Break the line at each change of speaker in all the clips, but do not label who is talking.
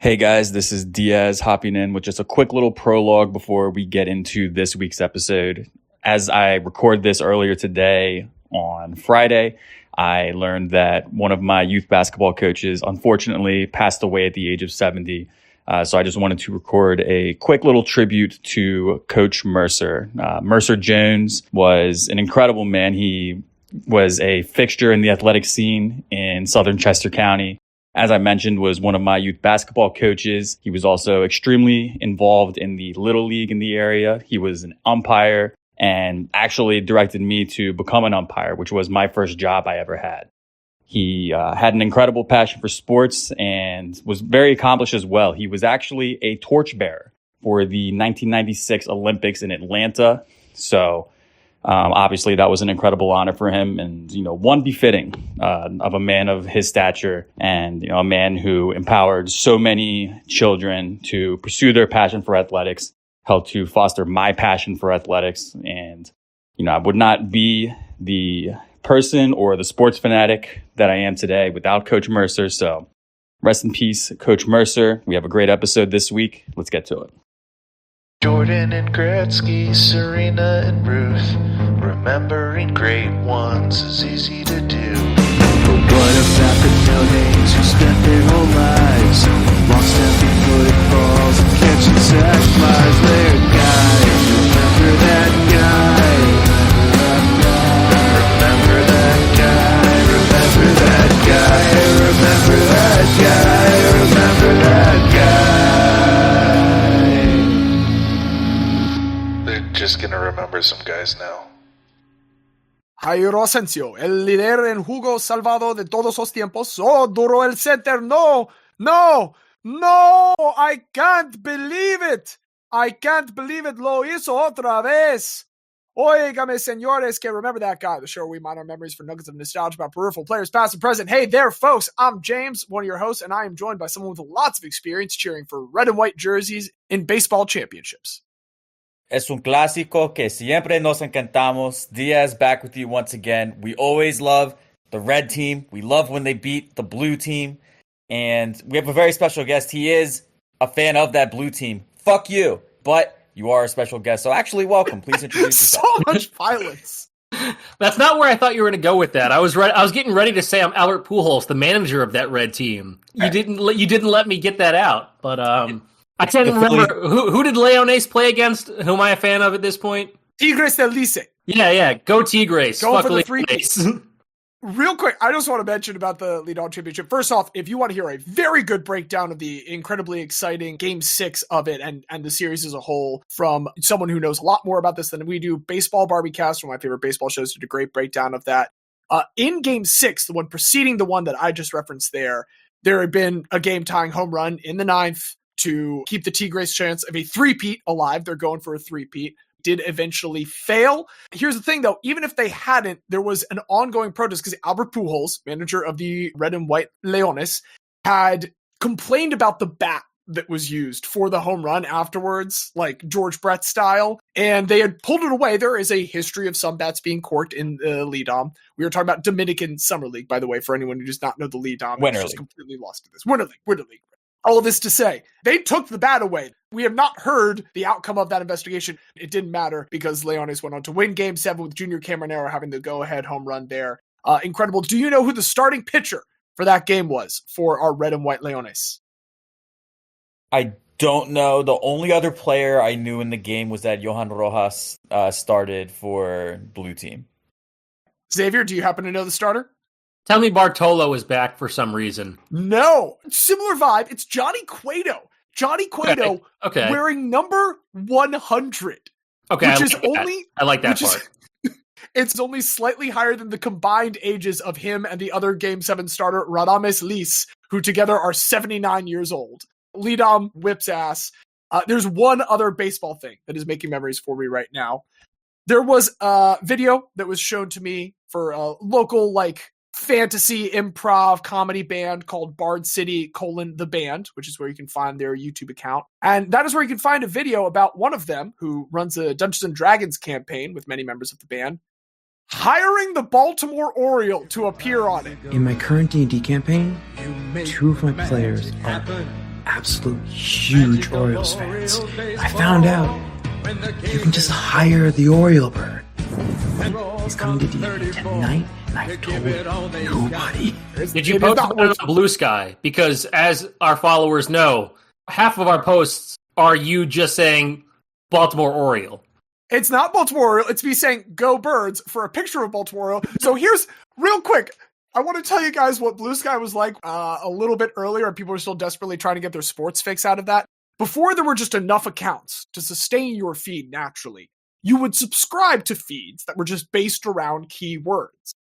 Hey guys, this is Diaz hopping in with just a quick little prologue before we get into this week's episode. As I record this earlier today on Friday, I learned that one of my youth basketball coaches unfortunately passed away at the age of 70. So I just wanted to record a quick little tribute to Coach Mercer. Mercer Jones was an incredible man. He was a fixture in the athletic scene in Southern Chester County. As I mentioned, was one of my youth basketball coaches. He was also extremely involved in the Little League in the area. He was an umpire and actually directed me to become an umpire, which was my first job I ever had. He had an incredible passion for sports and was very accomplished as well. He was actually a torchbearer for the 1996 Olympics in Atlanta. So obviously, that was an incredible honor for him and, one befitting of a man of his stature and, a man who empowered so many children to pursue their passion for athletics, helped to foster my passion for athletics. And, I would not be the person or the sports fanatic that I am today without Coach Mercer. So rest in peace, Coach Mercer. We have a great episode this week. Let's get to it.
Jordan and Gretzky, Serena and Ruth. Remembering great ones is easy to do. But what about the no-names who spent their whole lives long snapping footballs and catching sack flies? They're guys, remember that guy. Remember that guy. Remember that guy. Remember that guy. Remember that guy. They're just gonna remember some guys now.
Jairo Asensio, el líder en jugo salvado de todos los tiempos. Oh, duro el center. No, I can't believe it. Lo hizo otra vez. Óigame, señores, que remember that guy. The show where we mine our memories for nuggets of nostalgia about peripheral players, past and present. Hey there, folks. I'm James, one of your hosts, and I am joined by someone with lots of experience cheering for red and white jerseys in baseball championships.
Es un clásico que siempre nos encantamos. Diaz back with you once again. We always love the red team. We love when they beat the blue team. And we have a very special guest. He is a fan of that blue team. Fuck you. But you are a special guest. So actually, welcome. Please introduce yourself.
So much violence.
That's not where I thought you were going to go with that. I was getting ready to say I'm Albert Pujols, the manager of that red team. You didn't let me get that out. But I can't remember who did Leones play against. Who am I a fan of at this point?
Tigres del Licey.
Yeah. Go Tigres.
Going
Fuck
for the three-piece. Real quick, I just want to mention about the Lead-On Championship. First off, if you want to hear a very good breakdown of the incredibly exciting Game 6 of it and the series as a whole from someone who knows a lot more about this than we do, Baseball Barbie-Cast, one of my favorite baseball shows, did a great breakdown of that. In Game 6, the one preceding the one that I just referenced there had been a game-tying home run in the 9th to keep the Tigres' chance of a three-peat alive. They're going for a three-peat. Did eventually fail. Here's the thing, though. Even if they hadn't, there was an ongoing protest because Albert Pujols, manager of the Red and White Leones, had complained about the bat that was used for the home run afterwards, like George Brett style, and they had pulled it away. There is a history of some bats being corked in the Lead-On. We were talking about Dominican Summer League, by the way, for anyone who does not know the Lead-On.
Winter
Just
League.
completely lost to this. Winter League. All of this to say, they took the bat away. We have not heard the outcome of that investigation. It didn't matter because Leones went on to win Game 7 with Junior Caminero having the go-ahead home run there. Incredible. Do you know who the starting pitcher for that game was for our Red and White Leones?
I don't know. The only other player I knew in the game was that Johan Rojas started for blue team.
Xavier, do you happen to know the starter?
Tell me Bartolo is back for some reason.
No. Similar vibe. It's Johnny Cueto. Johnny Cueto
Okay.
wearing number 100.
Okay,
Which is only...
I like that part.
It's only slightly higher than the combined ages of him and the other Game 7 starter, Radames Lis, who together are 79 years old. Lead-On whips ass. There's one other baseball thing that is making memories for me right now. There was a video that was shown to me for a local, fantasy improv comedy band called Bard City: The Band, which is where you can find their YouTube account. And that is where you can find a video about one of them who runs a Dungeons and Dragons campaign with many members of the band, hiring the Baltimore Oriole to appear on it.
In my current D&D campaign, two of my players are absolute huge Orioles fans. I found out you can just hire the Oriole bird. He's coming to D.C. tonight, and I've told nobody.
Did you post it on Blue Sky? Because as our followers know, half of our posts are you just saying Baltimore Oriole.
It's not Baltimore Oriole. It's me saying "Go Birds" for a picture of Baltimore Oriole. So here's real quick. I want to tell you guys what Blue Sky was like a little bit earlier, and people are still desperately trying to get their sports fix out of that. Before there were just enough accounts to sustain your feed naturally, you would subscribe to feeds that were just based around keywords.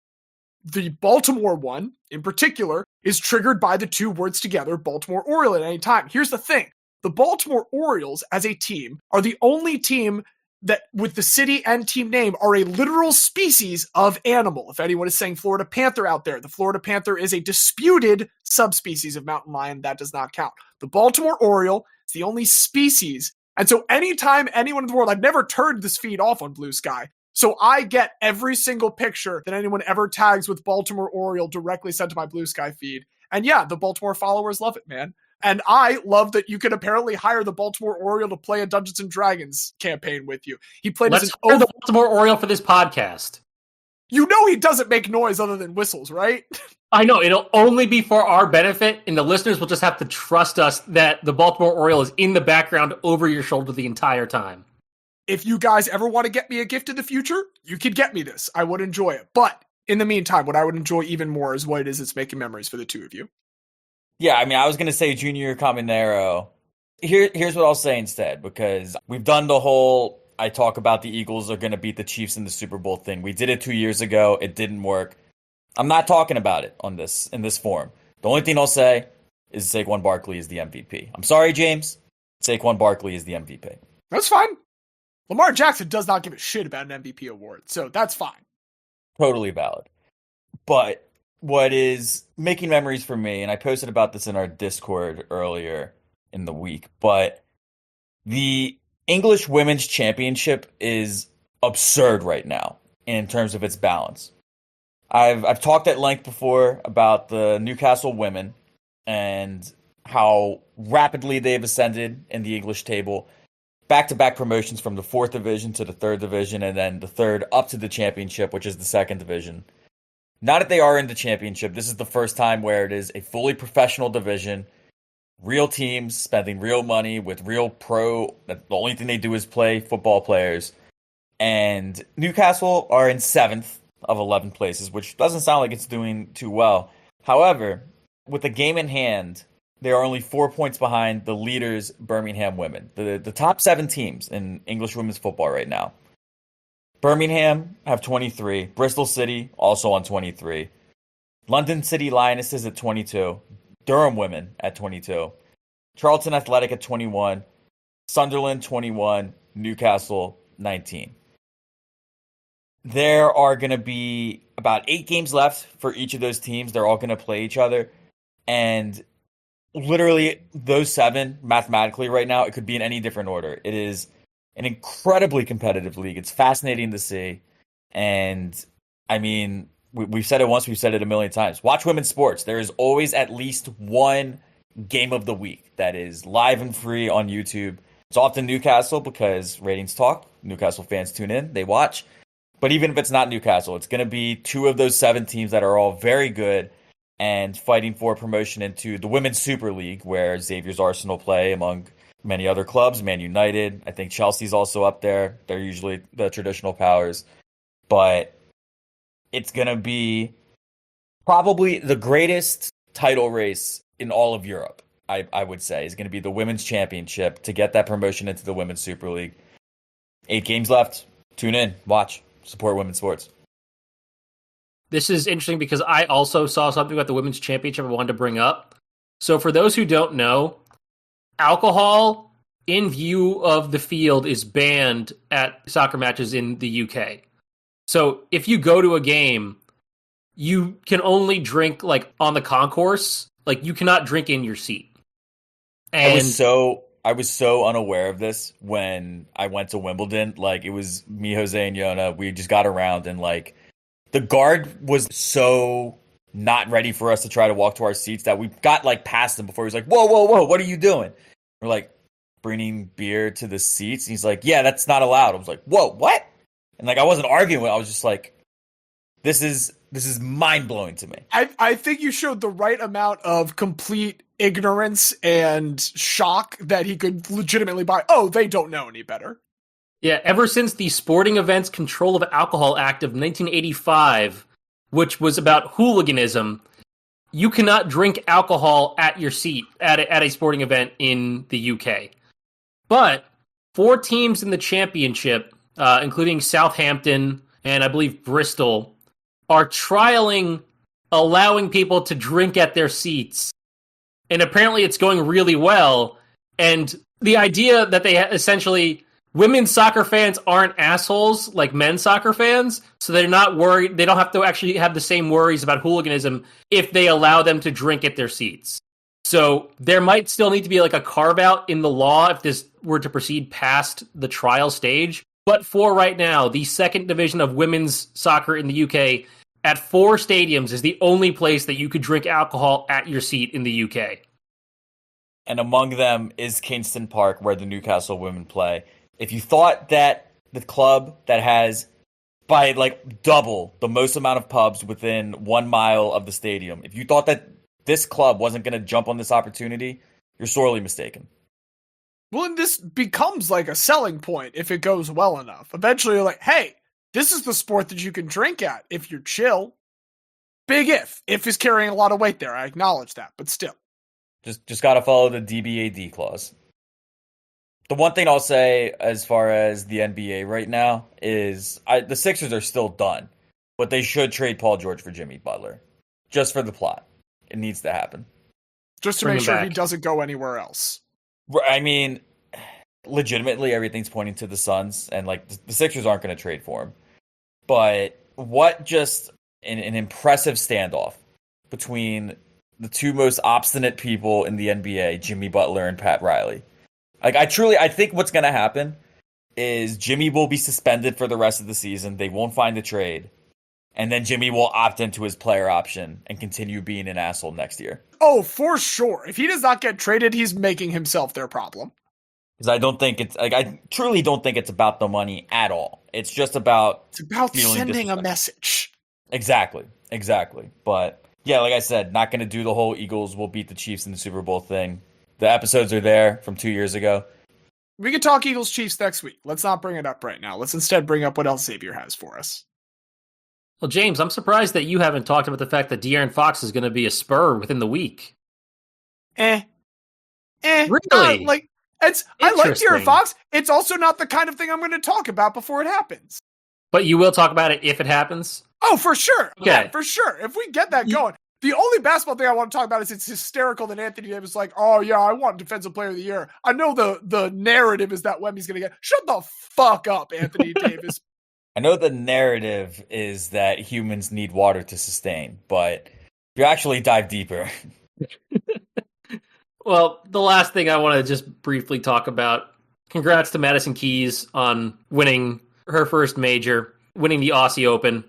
The Baltimore one, in particular, is triggered by the two words together, Baltimore Oriole, at any time. Here's the thing. The Baltimore Orioles, as a team, are the only team that, with the city and team name, are a literal species of animal. If anyone is saying Florida Panther out there, the Florida Panther is a disputed subspecies of mountain lion. That does not count. The Baltimore Oriole is the only species. And so anytime anyone in the world, I've never turned this feed off on Blue Sky, so I get every single picture that anyone ever tags with Baltimore Oriole directly sent to my Blue Sky feed. And yeah, the Baltimore followers love it, man. And I love that you can apparently hire the Baltimore Oriole to play a Dungeons & Dragons campaign with you. He played
Let's
as an
hire the Baltimore Oriole for this podcast.
You know he doesn't make noise other than whistles, right?
I know. It'll only be for our benefit, and the listeners will just have to trust us that the Baltimore Oriole is in the background over your shoulder the entire time.
If you guys ever want to get me a gift in the future, you could get me this. I would enjoy it. But in the meantime, what I would enjoy even more is what it is it's making memories for the two of you.
Yeah, I mean, I was going to say Junior Caminero. Here's what I'll say instead, because we've done the whole I talk about the Eagles are going to beat the Chiefs in the Super Bowl thing. We did it 2 years ago. It didn't work. I'm not talking about it in this form. The only thing I'll say is Saquon Barkley is the MVP. I'm sorry, James. Saquon Barkley is the MVP.
That's fine. Lamar Jackson does not give a shit about an MVP award, so that's fine.
Totally valid. But what is making memories for me, and I posted about this in our Discord earlier in the week, but the English Women's Championship is absurd right now in terms of its balance. I've talked at length before about the Newcastle women and how rapidly they've ascended in the English table. Back-to-back promotions from the 4th division to the 3rd division, and then the 3rd up to the championship, which is the 2nd division. Now that they are in the championship, this is the first time where it is a fully professional division. Real teams spending real money with real pro. The only thing they do is play football players. And Newcastle are in 7th of 11 places, which doesn't sound like it's doing too well. However, with the game in hand, they are only 4 points behind the leaders, Birmingham women. The top 7 teams in English women's football right now. Birmingham have 23. Bristol City also on 23. London City Lionesses at 22. Durham women at 22. Charlton Athletic at 21. Sunderland 21. Newcastle 19. There are going to be about 8 games left for each of those teams. They're all going to play each other. And literally those 7, mathematically right now, it could be in any different order. It is an incredibly competitive league. It's fascinating to see. And, I mean, we've said it once, we've said it a million times. Watch women's sports. There is always at least one game of the week that is live and free on YouTube. It's often Newcastle because ratings talk. Newcastle fans tune in, they watch. But even if it's not Newcastle, it's going to be 2 of those 7 teams that are all very good and fighting for promotion into the Women's Super League, where Xavier's Arsenal play, among many other clubs. Man United, I think Chelsea's also up there. They're usually the traditional powers. But it's going to be probably the greatest title race in all of Europe, I would say, is going to be the Women's Championship to get that promotion into the Women's Super League. 8 games left. Tune in, watch, support women's sports.
This is interesting because I also saw something about the Women's Championship I wanted to bring up. So for those who don't know, alcohol in view of the field is banned at soccer matches in the UK. So if you go to a game, you can only drink like on the concourse. Like you cannot drink in your seat. And
I was so unaware of this when I went to Wimbledon. Like it was me, Jose, and Yona. We just got around and like the guard was so not ready for us to try to walk to our seats, that we got like past him before he was like, whoa, whoa, whoa, what are you doing? We're like, bringing beer to the seats. And he's like, yeah, that's not allowed. I was like, whoa, what? And like, I wasn't arguing with it. I was just like, this is mind blowing to me.
I think you showed the right amount of complete ignorance and shock that he could legitimately buy. Oh, they don't know any better.
Yeah, ever since the Sporting Events Control of Alcohol Act of 1985, which was about hooliganism, you cannot drink alcohol at your seat at a sporting event in the UK. But 4 teams in the championship, including Southampton and I believe Bristol, are trialing allowing people to drink at their seats. And apparently it's going really well. And the idea that they essentially, women's soccer fans aren't assholes like men's soccer fans, so they're not worried. They don't have to actually have the same worries about hooliganism if they allow them to drink at their seats. So there might still need to be like a carve out in the law if this were to proceed past the trial stage. But for right now, the second division of women's soccer in the UK at 4 stadiums is the only place that you could drink alcohol at your seat in the UK.
And among them is Kingston Park, where the Newcastle women play. If you thought that the club that has by like double the most amount of pubs within 1 mile of the stadium, if you thought that this club wasn't going to jump on this opportunity, you're sorely mistaken.
Well, and this becomes like a selling point if it goes well enough. Eventually, you're like, hey, this is the sport that you can drink at if you're chill. Big if. If is carrying a lot of weight there. I acknowledge that, but still.
Just got to follow the DBAD clause. The one thing I'll say as far as the NBA right now is the Sixers are still done, but they should trade Paul George for Jimmy Butler. Just for the plot. It needs to happen.
Just to make sure he doesn't go anywhere else.
I mean, legitimately, everything's pointing to the Suns, and like the Sixers aren't going to trade for him. But what just an impressive standoff between the 2 most obstinate people in the NBA, Jimmy Butler and Pat Riley. Like, I think what's going to happen is Jimmy will be suspended for the rest of the season. They won't find a trade. And then Jimmy will opt into his player option and continue being an asshole next year.
Oh, for sure. If he does not get traded, he's making himself their problem.
Because I truly don't think it's about the money at all. It's just about...
It's about sending a message.
Exactly. But, yeah, like I said, not going to do the whole Eagles will beat the Chiefs in the Super Bowl thing. The episodes are there from 2 years ago.
We can talk Eagles Chiefs next week. Let's not bring it up right now. Let's instead bring up what else Xavier has for us.
Well, James, I'm surprised that you haven't talked about the fact that De'Aaron Fox is going to be a Spur within the week.
Really? I like De'Aaron Fox. It's also not the kind of thing I'm going to talk about before it happens.
But you will talk about it if it happens?
Oh, for sure.
Okay.
Yeah, for sure. If we get that going. The only basketball thing I want to talk about is it's hysterical that Anthony Davis is like, oh yeah, I want Defensive Player of the Year. I know the narrative is that Wemby's going to get. Shut the fuck up, Anthony Davis.
I know the narrative is that humans need water to sustain, but if you actually dive deeper.
Well, the last thing I want to just briefly talk about, congrats to Madison Keys on winning her first major, winning the Aussie Open.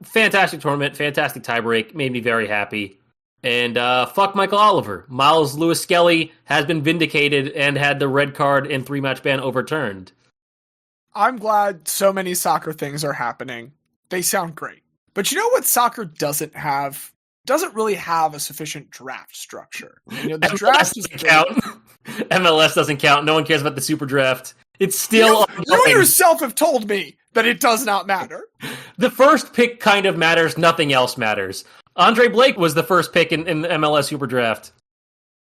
Fantastic tournament, fantastic tiebreak, made me very happy. And fuck Michael Oliver. Miles Lewis Skelly has been vindicated and had the red card and 3-match ban overturned.
I'm glad so many soccer things are happening. They sound great. But you know what soccer doesn't have? Doesn't really have a sufficient draft structure. You know, the draft doesn't count.
MLS doesn't count. No one cares about the super draft. It's still...
You yourself have told me that it does not matter.
The first pick kind of matters. Nothing else matters. Andre Blake was the first pick in the MLS Super Draft.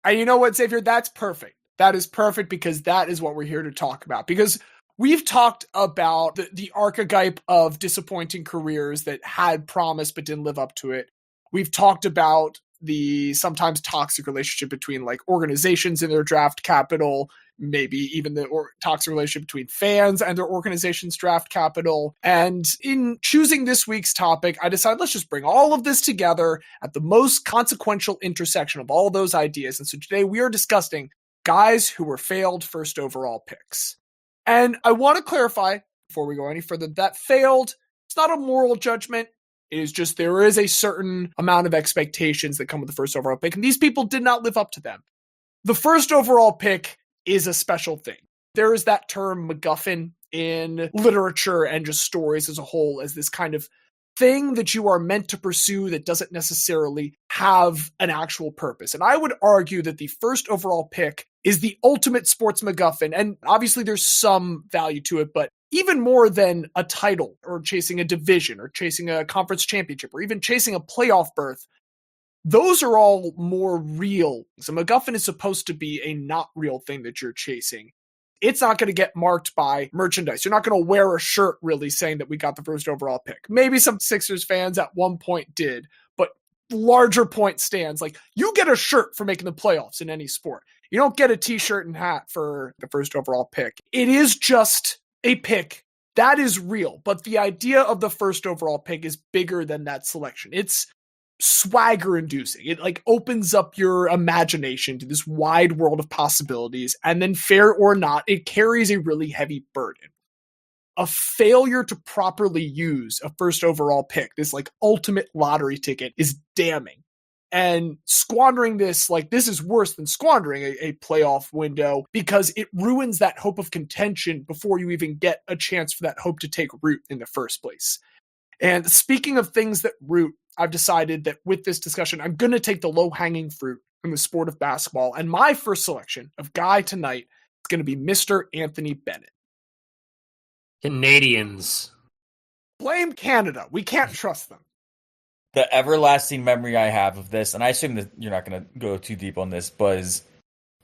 And you know what, Xavier? That's perfect. That is perfect because that is what we're here to talk about. Because we've talked about the archetype of disappointing careers that had promise but didn't live up to it. We've talked about the sometimes toxic relationship between like organizations and their draft capital, maybe even the toxic relationship between fans and their organization's draft capital. And in choosing this week's topic, I decided let's just bring all of this together at the most consequential intersection of all those ideas. And so today we are discussing guys who were failed first overall picks. And I want to clarify before we go any further that failed, it's not a moral judgment. It is just there is a certain amount of expectations that come with the first overall pick, and these people did not live up to them. The first overall pick is a special thing. There is that term MacGuffin in literature and just stories as a whole as this kind of thing that you are meant to pursue that doesn't necessarily have an actual purpose. And I would argue that the first overall pick is the ultimate sports MacGuffin. And obviously there's some value to it, but even more than a title or chasing a division or chasing a conference championship or even chasing a playoff berth, those are all more real. So MacGuffin is supposed to be a not real thing that you're chasing. It's not going to get marked by merchandise. You're not going to wear a shirt really saying that we got the first overall pick. Maybe some Sixers fans at one point did, but larger point stands. Like, you get a shirt for making the playoffs in any sport. You don't get a t-shirt and hat for the first overall pick. It is just a pick. That is real. But the idea of the first overall pick is bigger than that selection. It's swagger inducing. It like opens up your imagination to this wide world of possibilities, and then fair or not, it carries a really heavy burden. A failure to properly use a first overall pick, this like ultimate lottery ticket, is damning. And squandering this, like, this is worse than squandering a playoff window because it ruins that hope of contention before you even get a chance for that hope to take root in the first place. And speaking of things that root, I've decided that with this discussion, I'm going to take the low-hanging fruit in the sport of basketball. And my first selection of guy tonight is going to be Mr. Anthony Bennett.
Canadians.
Blame Canada. We can't trust them.
The everlasting memory I have of this, and I assume that you're not going to go too deep on this, but is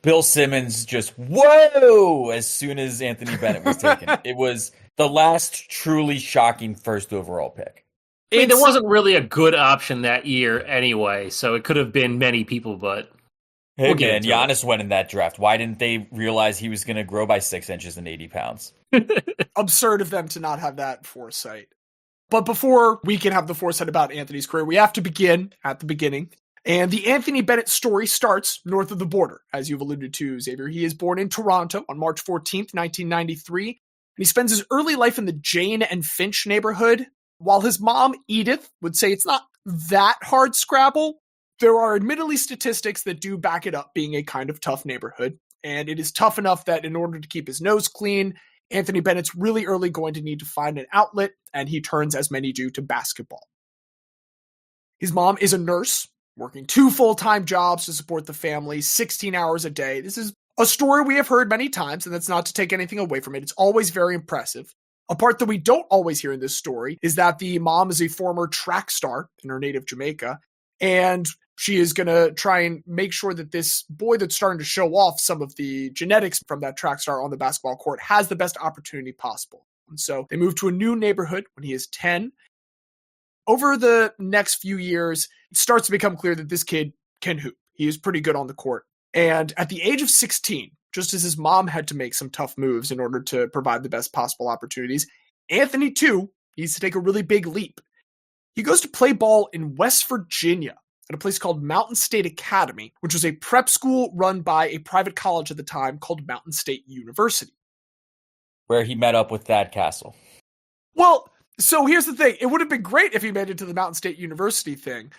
Bill Simmons just, whoa, as soon as Anthony Bennett was taken. It was the last truly shocking first overall pick.
I mean, there wasn't really a good option that year anyway, so it could have been many people, but...
Hey, man, Giannis went in that draft. Why didn't they realize he was going to grow by 6 inches and 80 pounds?
Absurd of them to not have that foresight. But before we can have the foresight about Anthony's career, we have to begin at the beginning. And the Anthony Bennett story starts north of the border, as you've alluded to, Xavier. He is born in Toronto on March 14th, 1993, and he spends his early life in the Jane and Finch neighborhood. While his mom, Edith, would say it's not that hard scrabble, there are admittedly statistics that do back it up being a kind of tough neighborhood. And it is tough enough that in order to keep his nose clean, Anthony Bennett's really early going to need to find an outlet, and he turns, as many do, to basketball. His mom is a nurse, working 2 full-time jobs to support the family, 16 hours a day. This is a story we have heard many times, and that's not to take anything away from it. It's always very impressive. A part that we don't always hear in this story is that the mom is a former track star in her native Jamaica, and she is going to try and make sure that this boy that's starting to show off some of the genetics from that track star on the basketball court has the best opportunity possible. And so they move to a new neighborhood when he is 10. Over the next few years, it starts to become clear that this kid can hoop. He is pretty good on the court. And at the age of 16, just as his mom had to make some tough moves in order to provide the best possible opportunities, Anthony, too, needs to take a really big leap. He goes to play ball in West Virginia at a place called Mountain State Academy, which was a prep school run by a private college at the time called Mountain State University.
Where he met up with Thad Castle.
Well, so here's the thing. It would have been great if he made it to the Mountain State University thing.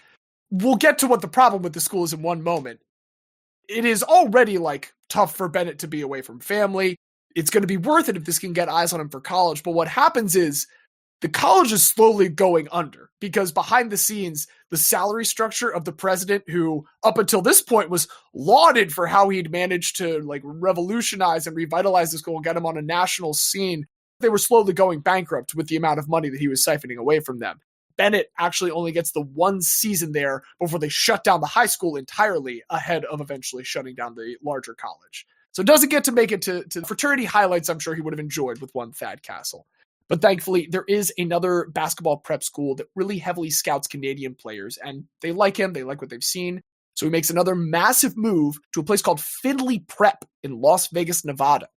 We'll get to what the problem with the school is in one moment. It is already, like, tough for Bennett to be away from family. It's going to be worth it if this can get eyes on him for college. But what happens is the college is slowly going under because behind the scenes, the salary structure of the president, who up until this point was lauded for how he'd managed to like revolutionize and revitalize the school and get him on a national scene, they were slowly going bankrupt with the amount of money that he was siphoning away from them. Bennett actually only gets the 1 season there before they shut down the high school entirely ahead of eventually shutting down the larger college. So it doesn't get to make it to fraternity highlights I'm sure he would have enjoyed with one Thad Castle. But thankfully, there is another basketball prep school that really heavily scouts Canadian players, and they like him, they like what they've seen. So he makes another massive move to a place called Findlay Prep in Las Vegas, Nevada.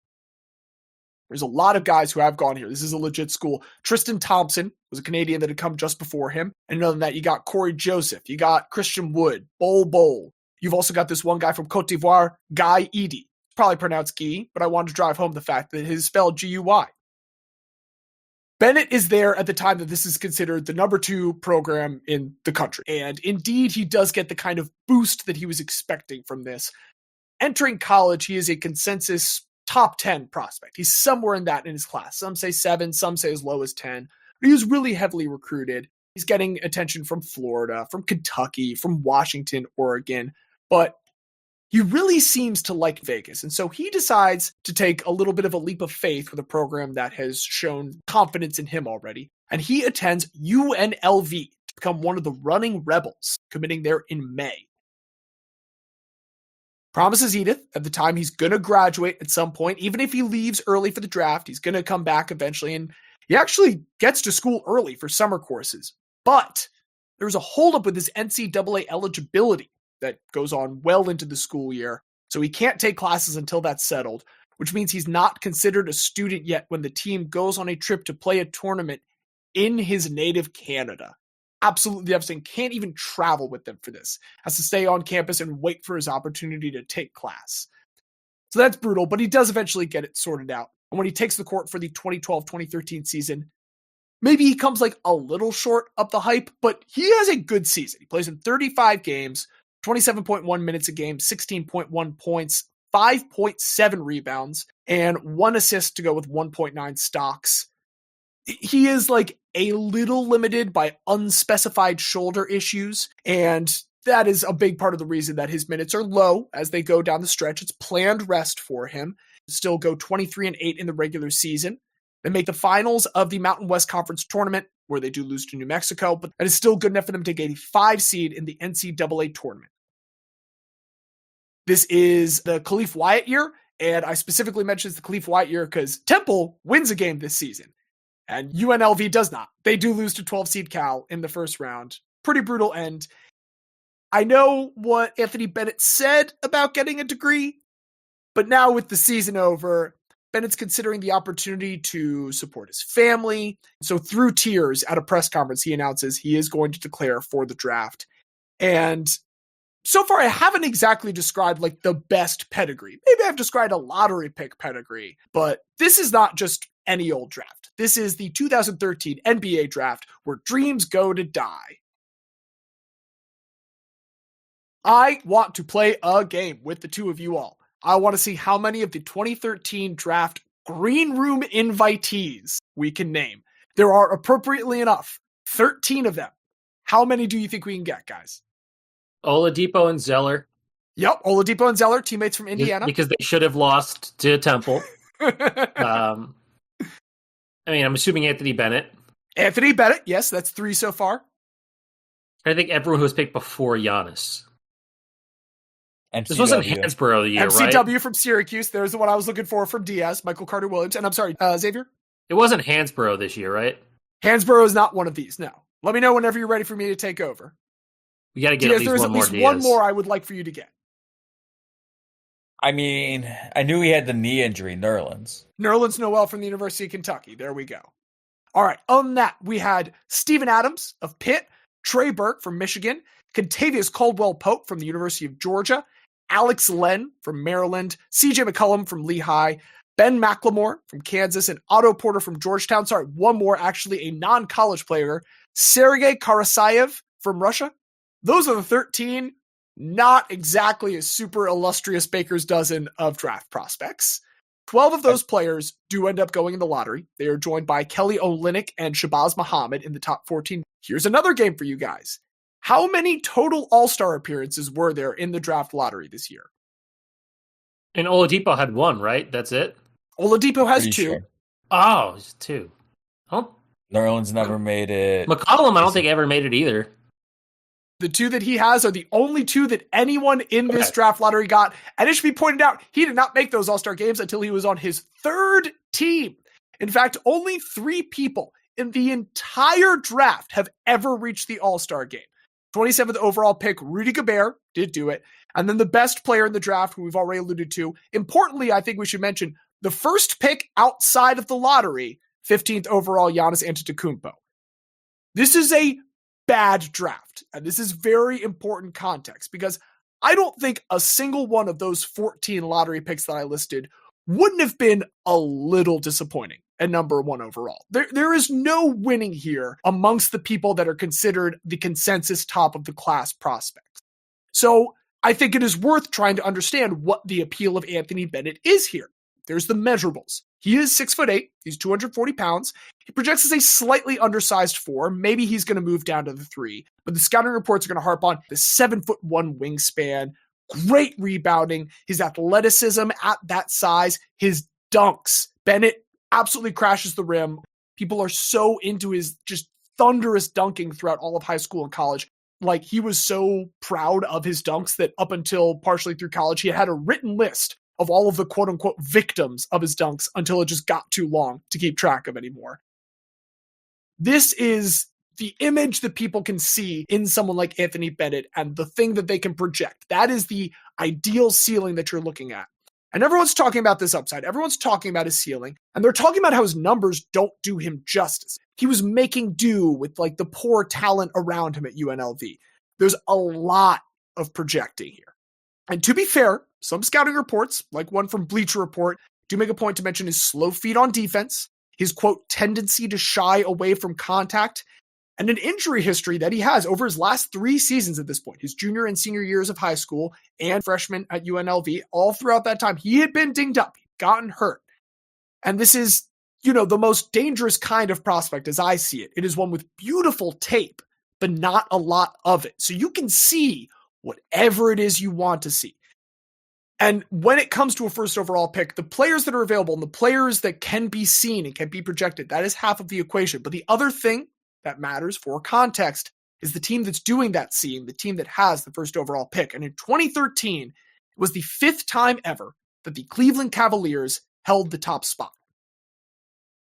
There's a lot of guys who have gone here. This is a legit school. Tristan Thompson was a Canadian that had come just before him. And other than that, you got Corey Joseph. You got Christian Wood, Bol. You've also got this one guy from Cote d'Ivoire, Guy Edie. Probably pronounced Guy, but I wanted to drive home the fact that it is spelled G-U-Y. Bennett is there at the time that this is considered the number 2 program in the country. And indeed, he does get the kind of boost that he was expecting from this. Entering college, he is a consensus top 10 prospect. He's somewhere in that in his class. Some say 7, some say as low as 10. But he was really heavily recruited. He's getting attention from Florida, from Kentucky, from Washington, Oregon. But he really seems to like Vegas. And so he decides to take a little bit of a leap of faith with a program that has shown confidence in him already. And he attends UNLV to become one of the running Rebels, committing there in May. Promises Edith at the time he's going to graduate at some point. Even if he leaves early for the draft, he's going to come back eventually. And he actually gets to school early for summer courses. But there's a holdup with his NCAA eligibility that goes on well into the school year. So he can't take classes until that's settled, which means he's not considered a student yet when the team goes on a trip to play a tournament in his native Canada. Absolutely devastating. Can't even travel with them for this. Has to stay on campus and wait for his opportunity to take class. So that's brutal, but he does eventually get it sorted out. And when he takes the court for the 2012-2013 season, maybe he comes like a little short of the hype, but he has a good season. He plays in 35 games, 27.1 minutes a game, 16.1 points, 5.7 rebounds, and 1 assist to go with 1.9 stocks. He is like a little limited by unspecified shoulder issues, and that is a big part of the reason that his minutes are low as they go down the stretch. It's planned rest for him. Still go 23-8 in the regular season. They make the finals of the Mountain West Conference tournament, where they do lose to New Mexico, but that is still good enough for them to get a 5 seed in the NCAA tournament. This is the Khalif Wyatt year, and I specifically mentioned the Khalif Wyatt year because Temple wins a game this season, and UNLV does not. They do lose to 12 seed Cal in the first round. Pretty brutal end. I know what Anthony Bennett said about getting a degree, but now with the season over, Bennett's considering the opportunity to support his family. So through tears at a press conference, he announces he is going to declare for the draft. And so far, I haven't exactly described like the best pedigree. Maybe I've described a lottery pick pedigree, but this is not just any old draft. This is the 2013 NBA draft where dreams go to die. I want to play a game with the two of you all. I want to see how many of the 2013 draft green room invitees we can name. There are, appropriately enough, 13 of them. How many do you think we can get, guys?
Oladipo and Zeller.
Yep, Oladipo and Zeller, teammates from Indiana.
Because they should have lost to Temple. I mean, I'm assuming Anthony Bennett.
Anthony Bennett, yes, that's 3 so far.
I think everyone who was picked before Giannis.
MCW.
This wasn't Hansborough the year, right?
MCW from Syracuse. There's the one I was looking for from Diaz, Michael Carter-Williams. And I'm sorry, Xavier?
It wasn't Hansborough this year, right?
Hansborough is not one of these, no. Let me know whenever you're ready for me to take over.
We got to get
Diaz,
at
there's
least
at
one
least
more
one
Diaz.
more I would like for you to get.
I mean, I knew he had the knee injury, Nerlens.
Nerlens Noel from the University of Kentucky. There we go. All right, on that, we had Steven Adams of Pitt, Trey Burke from Michigan, Contavious Caldwell-Pope from the University of Georgia, Alex Len from Maryland, CJ McCollum from Lehigh, Ben McLemore from Kansas, and Otto Porter from Georgetown. Sorry, one more, actually a non-college player, Sergei Karasayev from Russia. Those are the 13, not exactly a super illustrious baker's dozen of draft prospects. 12 of those players do end up going in the lottery. They are joined by Kelly Olynyk and Shabazz Muhammad in the top 14. Here's another game for you guys. How many total All-Star appearances were there in the draft lottery this year?
And Oladipo had 1, right? That's it?
Oladipo has
Pretty
2.
sure.
Oh, it's 2. Oh,
Nerlens never made it.
McCollum, I don't think ever made it either.
The 2 that he has are the only 2 that anyone in this draft lottery got. And it should be pointed out, he did not make those All-Star games until he was on his 3rd team. In fact, only 3 people in the entire draft have ever reached the All-Star game. 27th overall pick, Rudy Gobert, did do it. And then the best player in the draft, who we've already alluded to. Importantly, I think we should mention the first pick outside of the lottery, 15th overall, Giannis Antetokounmpo. This is a bad draft. And this is very important context because I don't think a single one of those 14 lottery picks that I listed wouldn't have been a little disappointing. and number 1 overall. There is no winning here amongst the people that are considered the consensus top of the class prospects. So I think it is worth trying to understand what the appeal of Anthony Bennett is here. There's the measurables. He is 6'8". He's 240 pounds. He projects as a slightly undersized 4. Maybe he's going to move down to the 3. But the scouting reports are going to harp on the 7'1" wingspan, great rebounding, his athleticism at that size, his dunks. Bennett absolutely crashes the rim. People are so into his just thunderous dunking throughout all of high school and college. Like, he was so proud of his dunks that up until partially through college, he had a written list of all of the quote-unquote victims of his dunks until it just got too long to keep track of anymore. This is the image that people can see in someone like Anthony Bennett and the thing that they can project. That is the ideal ceiling that you're looking at. And everyone's talking about this upside. Everyone's talking about his ceiling. And they're talking about how his numbers don't do him justice. He was making do with like the poor talent around him at UNLV. There's a lot of projecting here. And to be fair, some scouting reports, like one from Bleacher Report, do make a point to mention his slow feet on defense, his, quote, tendency to shy away from contact, and an injury history that he has over his last 3 seasons at this point, his junior and senior years of high school and freshman at UNLV. All throughout that time, he had been dinged up, gotten hurt. And this is, the most dangerous kind of prospect as I see it. It is one with beautiful tape, but not a lot of it. So you can see whatever it is you want to see. And when it comes to a first overall pick, the players that are available and the players that can be seen and can be projected, that is half of the equation. But the other thing that matters for context is the team that's doing that seeing, the team that has the first overall pick. And in 2013, it was the 5th time ever that the Cleveland Cavaliers held the top spot.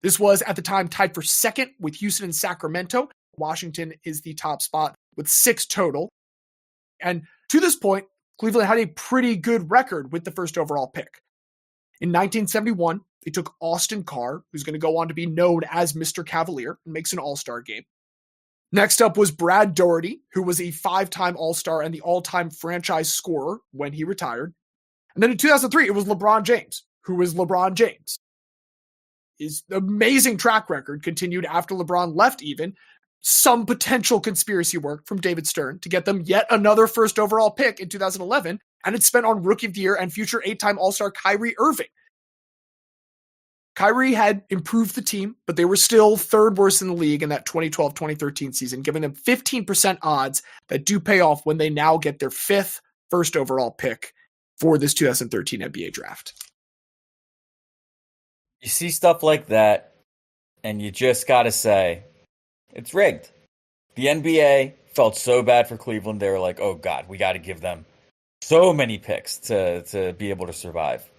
This was at the time tied for 2nd with Houston and Sacramento. Washington is the top spot with 6 total. And to this point, Cleveland had a pretty good record with the first overall pick. In 1971, they took Austin Carr, who's going to go on to be known as Mr. Cavalier, and makes an all-star game. Next up was Brad Daugherty, who was a 5-time all-star and the all-time franchise scorer when he retired. And then in 2003, it was LeBron James, who was LeBron James. His amazing track record continued after LeBron left even. Some potential conspiracy work from David Stern to get them yet another first overall pick in 2011, and it's spent on Rookie of the Year and future 8-time All-Star Kyrie Irving. Kyrie had improved the team, but they were still 3rd worst in the league in that 2012-2013 season, giving them 15% odds that do pay off when they now get their 5th first overall pick for this 2013 NBA draft.
You see stuff like that, and you just got to say, it's rigged. The NBA felt so bad for Cleveland. They were like, oh, God, we got to give them so many picks to be able to survive.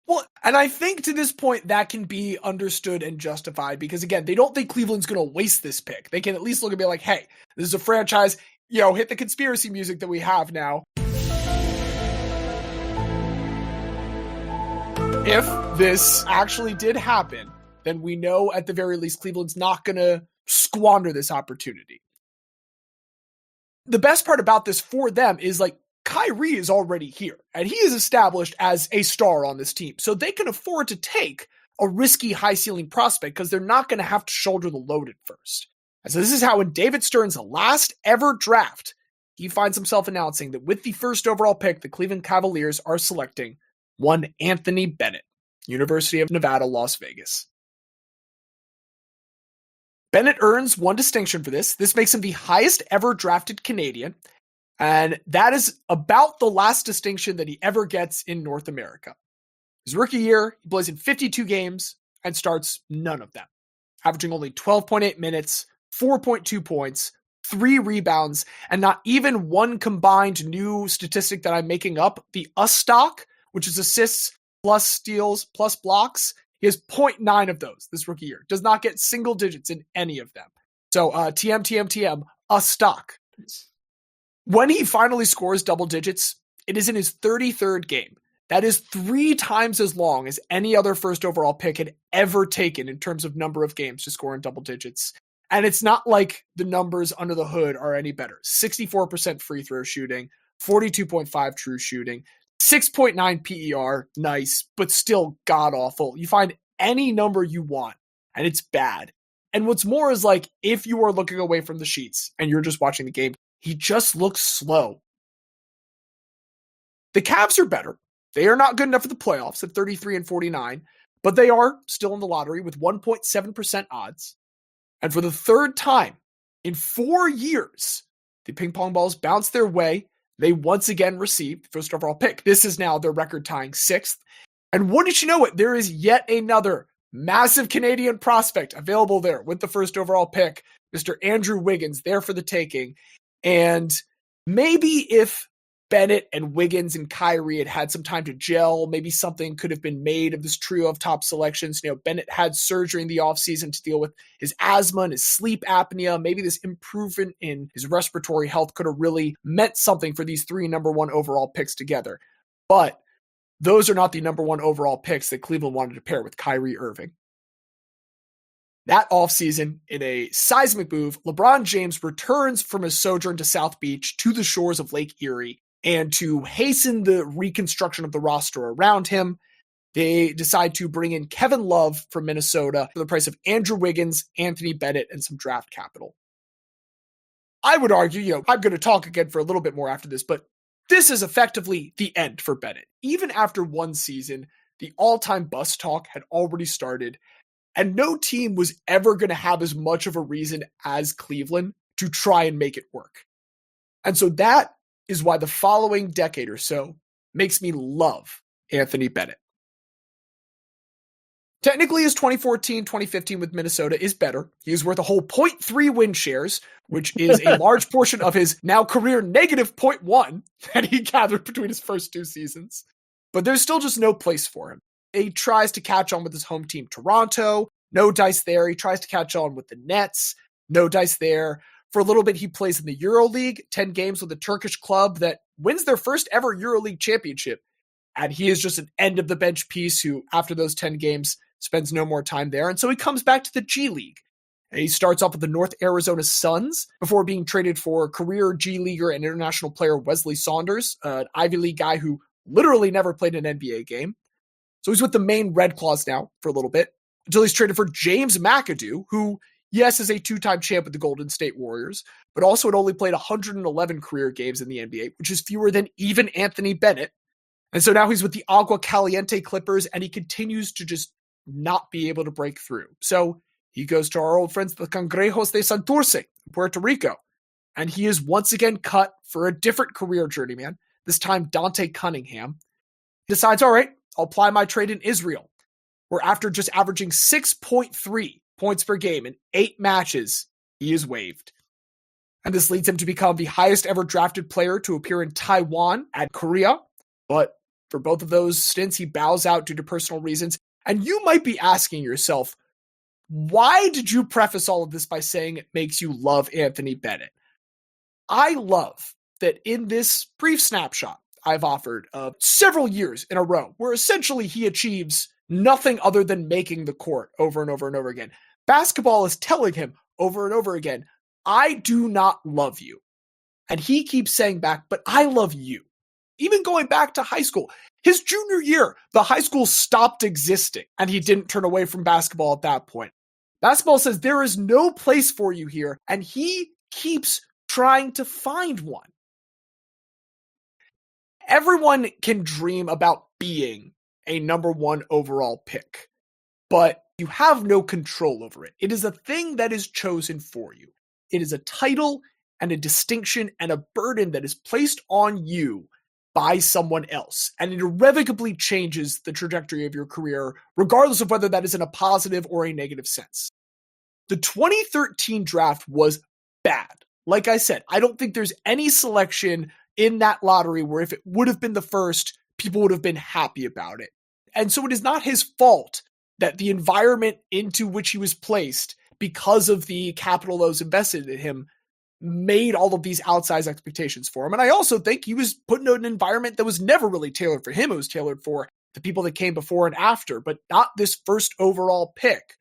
Well, and I think to this point that can be understood and justified because, again, they don't think Cleveland's going to waste this pick. They can at least look and be like, hey, this is a franchise, hit the conspiracy music that we have now. If this actually did happen, then we know at the very least Cleveland's not going to squander this opportunity. The best part about this for them is like Kyrie is already here and he is established as a star on this team. So they can afford to take a risky high ceiling prospect because they're not going to have to shoulder the load at first. And so this is how in David Stern's last ever draft, he finds himself announcing that with the first overall pick, the Cleveland Cavaliers are selecting one Anthony Bennett, University of Nevada, Las Vegas. Bennett earns one distinction for this. This makes him the highest ever drafted Canadian, and that is about the last distinction that he ever gets in North America. His rookie year, he plays in 52 games and starts none of them, averaging only 12.8 minutes, 4.2 points, 3 rebounds, and not even one combined new statistic that I'm making up, the stock, which is assists plus steals plus blocks. He has 0.9 of those this rookie year. Does not get single digits in any of them. So TM, a stock. When he finally scores double digits, it is in his 33rd game. That is 3 times as long as any other first overall pick had ever taken in terms of number of games to score in double digits. And it's not like the numbers under the hood are any better. 64% free throw shooting, 42.5 true shooting, 6.9 PER, nice, but still god-awful. You find any number you want, and it's bad. And what's more is like, if you are looking away from the sheets and you're just watching the game, he just looks slow. The Cavs are better. They are not good enough for the playoffs at 33-49, but they are still in the lottery with 1.7% odds. And for the third time in 4 years, the ping pong balls bounced their way. They once again received the first overall pick. This is now their record-tying 6th. And wouldn't you know it, there is yet another massive Canadian prospect available there with the first overall pick, Mr. Andrew Wiggins, there for the taking. And maybe if Bennett and Wiggins and Kyrie had some time to gel, maybe something could have been made of this trio of top selections. You know, Bennett had surgery in the offseason to deal with his asthma and his sleep apnea. Maybe this improvement in his respiratory health could have really meant something for these 3 number 1 overall picks together. But those are not the number 1 overall picks that Cleveland wanted to pair with Kyrie Irving. That offseason, in a seismic move, LeBron James returns from his sojourn to South Beach to the shores of Lake Erie. And to hasten the reconstruction of the roster around him, they decide to bring in Kevin Love from Minnesota for the price of Andrew Wiggins, Anthony Bennett, and some draft capital. I would argue, I'm going to talk again for a little bit more after this, but this is effectively the end for Bennett. Even after one season, the all-time bust talk had already started, and no team was ever going to have as much of a reason as Cleveland to try and make it work. And so that is why the following decade or so makes me love Anthony Bennett. Technically, his 2014-2015 with Minnesota is better. He is worth a whole 0.3 win shares, which is a large portion of his now career negative 0.1 that he gathered between his first 2 seasons. But there's still just no place for him. He tries to catch on with his home team, Toronto. No dice there. He tries to catch on with the Nets. No dice there. For a little bit, he plays in the EuroLeague, 10 games with a Turkish club that wins their first ever EuroLeague championship. And he is just an end-of-the-bench piece who, after those 10 games, spends no more time there. And so he comes back to the G League. And he starts off with the North Arizona Suns before being traded for career G Leaguer and international player Wesley Saunders, an Ivy League guy who literally never played an NBA game. So he's with the Maine Red Claws now for a little bit, until he's traded for James McAdoo, who, yes, is a 2-time champ with the Golden State Warriors, but also had only played 111 career games in the NBA, which is fewer than even Anthony Bennett. And so now he's with the Agua Caliente Clippers, and he continues to just not be able to break through. So he goes to our old friends, the Cangrejos de Santurce, in Puerto Rico, and he is once again cut for a different career journeyman, this time Dante Cunningham. He decides, all right, I'll apply my trade in Israel, where after just averaging 6.3 points per game in 8 matches, he is waived. And this leads him to become the highest ever drafted player to appear in Taiwan and Korea. But for both of those stints, he bows out due to personal reasons. And you might be asking yourself, why did you preface all of this by saying it makes you love Anthony Bennett? I love that in this brief snapshot I've offered of several years in a row, where essentially he achieves nothing other than making the court over and over and over again. Basketball is telling him over and over again, I do not love you. And he keeps saying back, but I love you. Even going back to high school, his junior year, the high school stopped existing and he didn't turn away from basketball at that point. Basketball says there is no place for you here, and he keeps trying to find one. Everyone can dream about being a number 1 overall pick, but you have no control over it. It is a thing that is chosen for you. It is a title and a distinction and a burden that is placed on you by someone else, and it irrevocably changes the trajectory of your career, regardless of whether that is in a positive or a negative sense. The 2013 draft was bad. Like I said, I don't think there's any selection in that lottery where if it would have been the first, people would have been happy about it. And so it is not his fault that the environment into which he was placed, because of the capital that was invested in him, made all of these outsized expectations for him. And I also think he was put in an environment that was never really tailored for him. It was tailored for the people that came before and after, but not this first overall pick.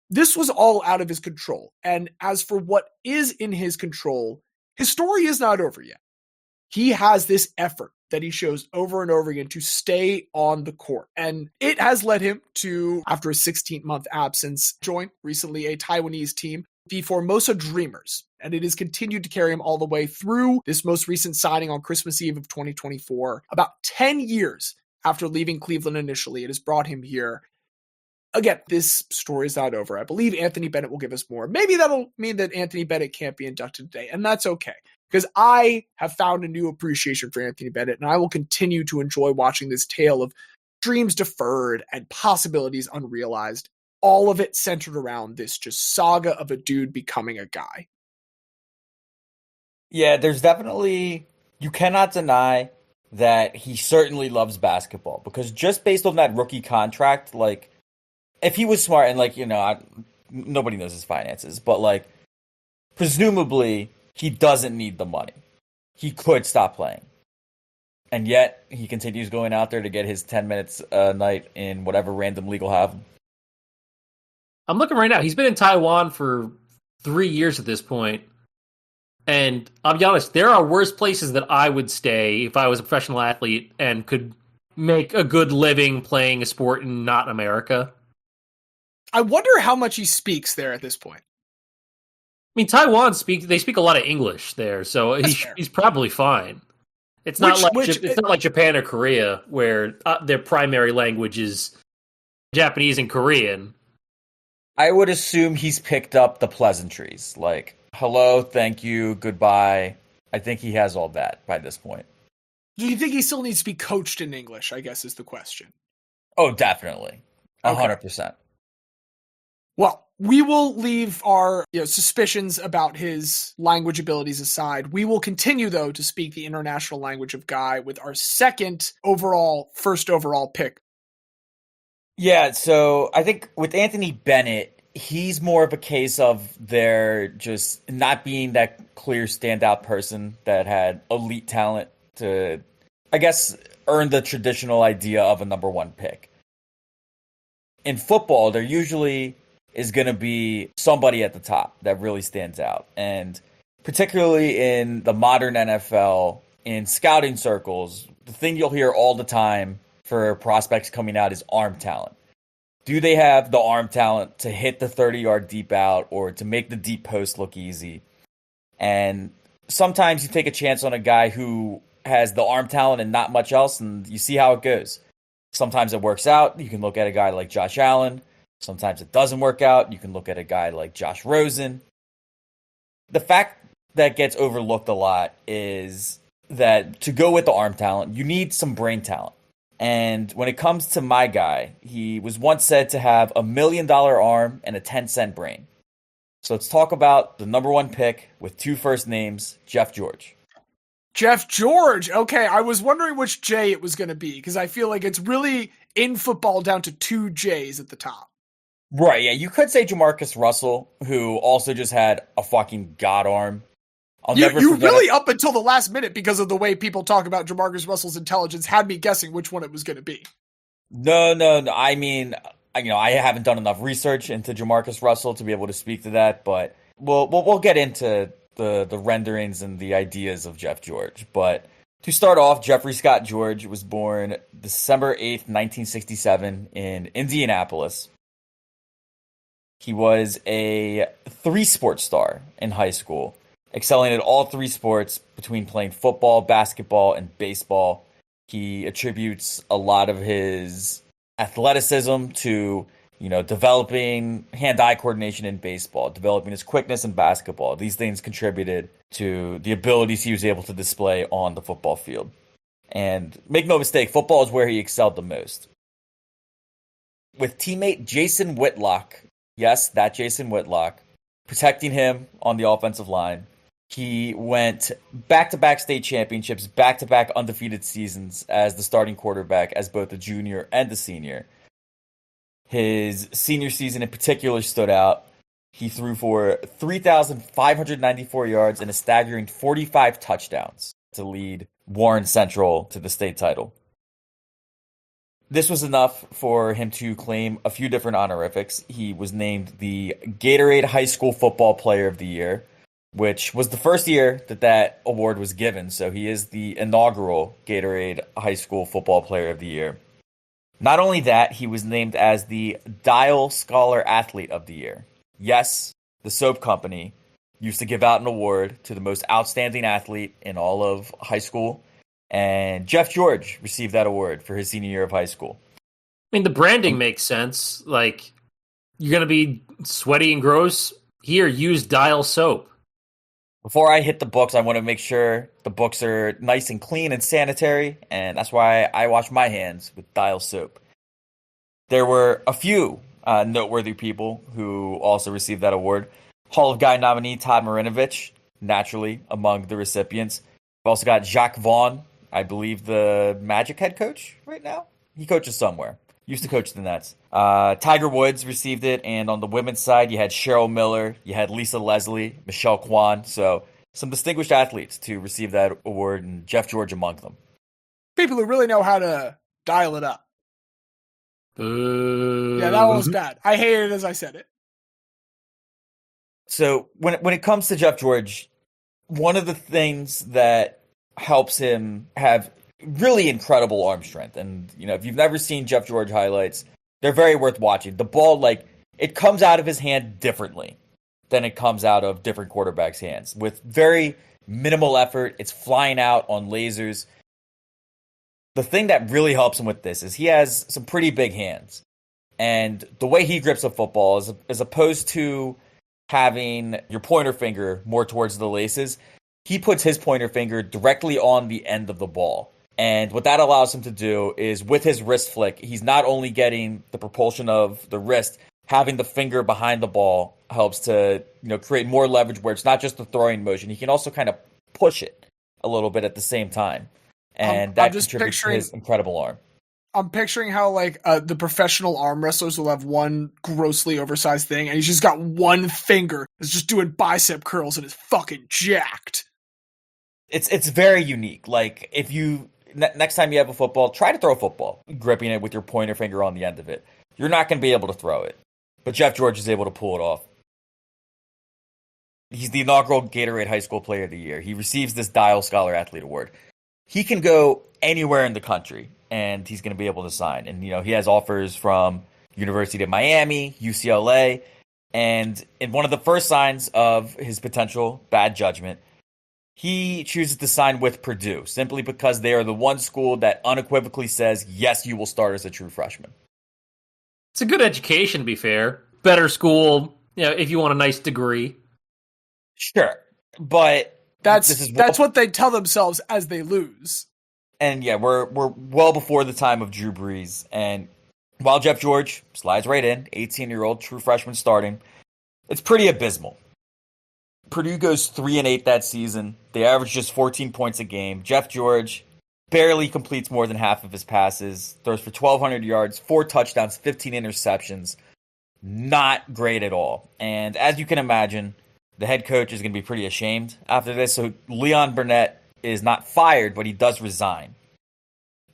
This was all out of his control. And as for what is in his control, his story is not over yet. He has this effort that he shows over and over again to stay on the court. And it has led him to, after a 16-month absence, join recently a Taiwanese team, the Formosa Dreamers. And it has continued to carry him all the way through this most recent signing on Christmas Eve of 2024. About 10 years after leaving Cleveland initially, it has brought him here. Again, this story is not over. I believe Anthony Bennett will give us more. Maybe that'll mean that Anthony Bennett can't be inducted today, and that's okay. Because I have found a new appreciation for Anthony Bennett, and I will continue to enjoy watching this tale of dreams deferred and possibilities unrealized. All of it centered around this just saga of a dude becoming a guy.
Yeah, there's definitely, you cannot deny that he certainly loves basketball, because just based on that rookie contract, like, if he was smart and, like, you know, nobody knows his finances, but, like, presumably he doesn't need the money. He could stop playing. And yet he continues going out there to get his 10 minutes a night in whatever random league will have him.
I'm looking right now. He's been in Taiwan for 3 years at this point. And I'll be honest, there are worse places that I would stay if I was a professional athlete and could make a good living playing a sport in not America.
I wonder how much he speaks there at this point.
I mean, Taiwan they speak a lot of English there, so he's probably fine. It's not like Japan or Korea, where their primary language is Japanese and Korean.
I would assume he's picked up the pleasantries, like hello, thank you, goodbye. I think he has all that by this point.
Do you think he still needs to be coached in English, I guess is the question.
Oh, definitely. 100%.
Well, we will leave our suspicions about his language abilities aside. We will continue, though, to speak the international language of Guy with our first overall pick.
Yeah, so I think with Anthony Bennett, he's more of a case of there just not being that clear standout person that had elite talent to, I guess, earn the traditional idea of a number one pick. In football, there usually is going to be somebody at the top that really stands out. And particularly in the modern NFL, in scouting circles, the thing you'll hear all the time for prospects coming out is arm talent. Do they have the arm talent to hit the 30-yard deep out or to make the deep post look easy? And sometimes you take a chance on a guy who has the arm talent and not much else, and you see how it goes. Sometimes it works out. You can look at a guy like Josh Allen. Sometimes it doesn't work out. You can look at a guy like Josh Rosen. The fact that gets overlooked a lot is that to go with the arm talent, you need some brain talent. And when it comes to my guy, he was once said to have $1 million arm and a 10-cent brain. So let's talk about the number one pick with two first names, Jeff George.
Jeff George. Okay, I was wondering which J it was going to be because I feel like it's really in football down to two J's at the top.
Right, yeah. You could say Jamarcus Russell, who also just had a fucking god arm.
You really, up until the last minute, because of the way people talk about Jamarcus Russell's intelligence, had me guessing which one it was going to be.
No. I mean, I haven't done enough research into Jamarcus Russell to be able to speak to that, but we'll get into the renderings and the ideas of Jeff George. But to start off, Jeffrey Scott George was born December 8th, 1967 in Indianapolis. He was a three-sport star in high school, excelling at all three sports between playing football, basketball, and baseball. He attributes a lot of his athleticism to, developing hand-eye coordination in baseball, developing his quickness in basketball. These things contributed to the abilities he was able to display on the football field. And make no mistake, football is where he excelled the most. With teammate Jason Whitlock, yes, that Jason Whitlock, protecting him on the offensive line, he went back-to-back state championships, back-to-back undefeated seasons as the starting quarterback, as both a junior and a senior. His senior season in particular stood out. He threw for 3,594 yards and a staggering 45 touchdowns to lead Warren Central to the state title. This was enough for him to claim a few different honorifics. He was named the Gatorade High School Football Player of the Year, which was the first year that award was given. So he is the inaugural Gatorade High School Football Player of the Year. Not only that, he was named as the Dial Scholar Athlete of the Year. Yes, the soap company used to give out an award to the most outstanding athlete in all of high school, and Jeff George received that award for his senior year of high school.
I mean, the branding makes sense. Like, you're going to be sweaty and gross? Here, use Dial soap.
Before I hit the books, I want to make sure the books are nice and clean and sanitary, and that's why I wash my hands with Dial soap. There were a few noteworthy people who also received that award. Hall of Guy nominee Todd Marinovich, naturally among the recipients. We've also got Jacques Vaughn, I believe the Magic head coach right now. He coaches somewhere. Used to coach the Nets. Tiger Woods received it, and on the women's side, you had Cheryl Miller, you had Lisa Leslie, Michelle Kwan. So some distinguished athletes to receive that award, and Jeff George among them.
People who really know how to dial it up. Yeah, that one was bad. I hated it as I said it.
So when it comes to Jeff George, one of the things that helps him have really incredible arm strength, and if you've never seen Jeff George highlights, they're very worth watching. The ball, it comes out of his hand differently than it comes out of different quarterbacks' hands. With very minimal effort, it's flying out on lasers. The thing that really helps him with this is he has some pretty big hands. And the way he grips a football is, as opposed to having your pointer finger more towards the laces, he puts his pointer finger directly on the end of the ball. And what that allows him to do is, with his wrist flick, he's not only getting the propulsion of the wrist, having the finger behind the ball helps to create more leverage where it's not just the throwing motion. He can also kind of push it a little bit at the same time. And that contributes to his incredible arm.
I'm picturing how the professional arm wrestlers will have one grossly oversized thing, and he's just got one finger that's just doing bicep curls and is fucking jacked.
It's very unique. Like, if you next time you have a football, try to throw a football, gripping it with your pointer finger on the end of it. You're not going to be able to throw it, but Jeff George is able to pull it off. He's the inaugural Gatorade High School Player of the Year. He receives this Dial Scholar Athlete Award. He can go anywhere in the country, and he's going to be able to sign. And, he has offers from University of Miami, UCLA, and in one of the first signs of his potential bad judgment, he chooses to sign with Purdue, simply because they are the one school that unequivocally says, yes, you will start as a true freshman.
It's a good education, to be fair. Better school, if you want a nice degree.
Sure, but
that's what they tell themselves as they lose.
And yeah, we're well before the time of Drew Brees. And while Jeff George slides right in, 18-year-old true freshman starting, it's pretty abysmal. Purdue goes 3-8 that season. They average just 14 points a game. Jeff George barely completes more than half of his passes, throws for 1,200 yards, 4 touchdowns, 15 interceptions. Not great at all. And as you can imagine, the head coach is going to be pretty ashamed after this. So Leon Burnett is not fired, but he does resign.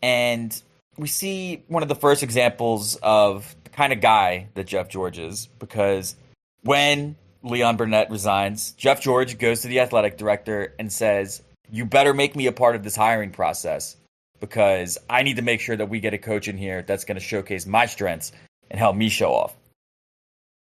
And we see one of the first examples of the kind of guy that Jeff George is, because when Leon Burnett resigns, Jeff George goes to the athletic director and says, you better make me a part of this hiring process, because I need to make sure that we get a coach in here that's going to showcase my strengths and help me show off.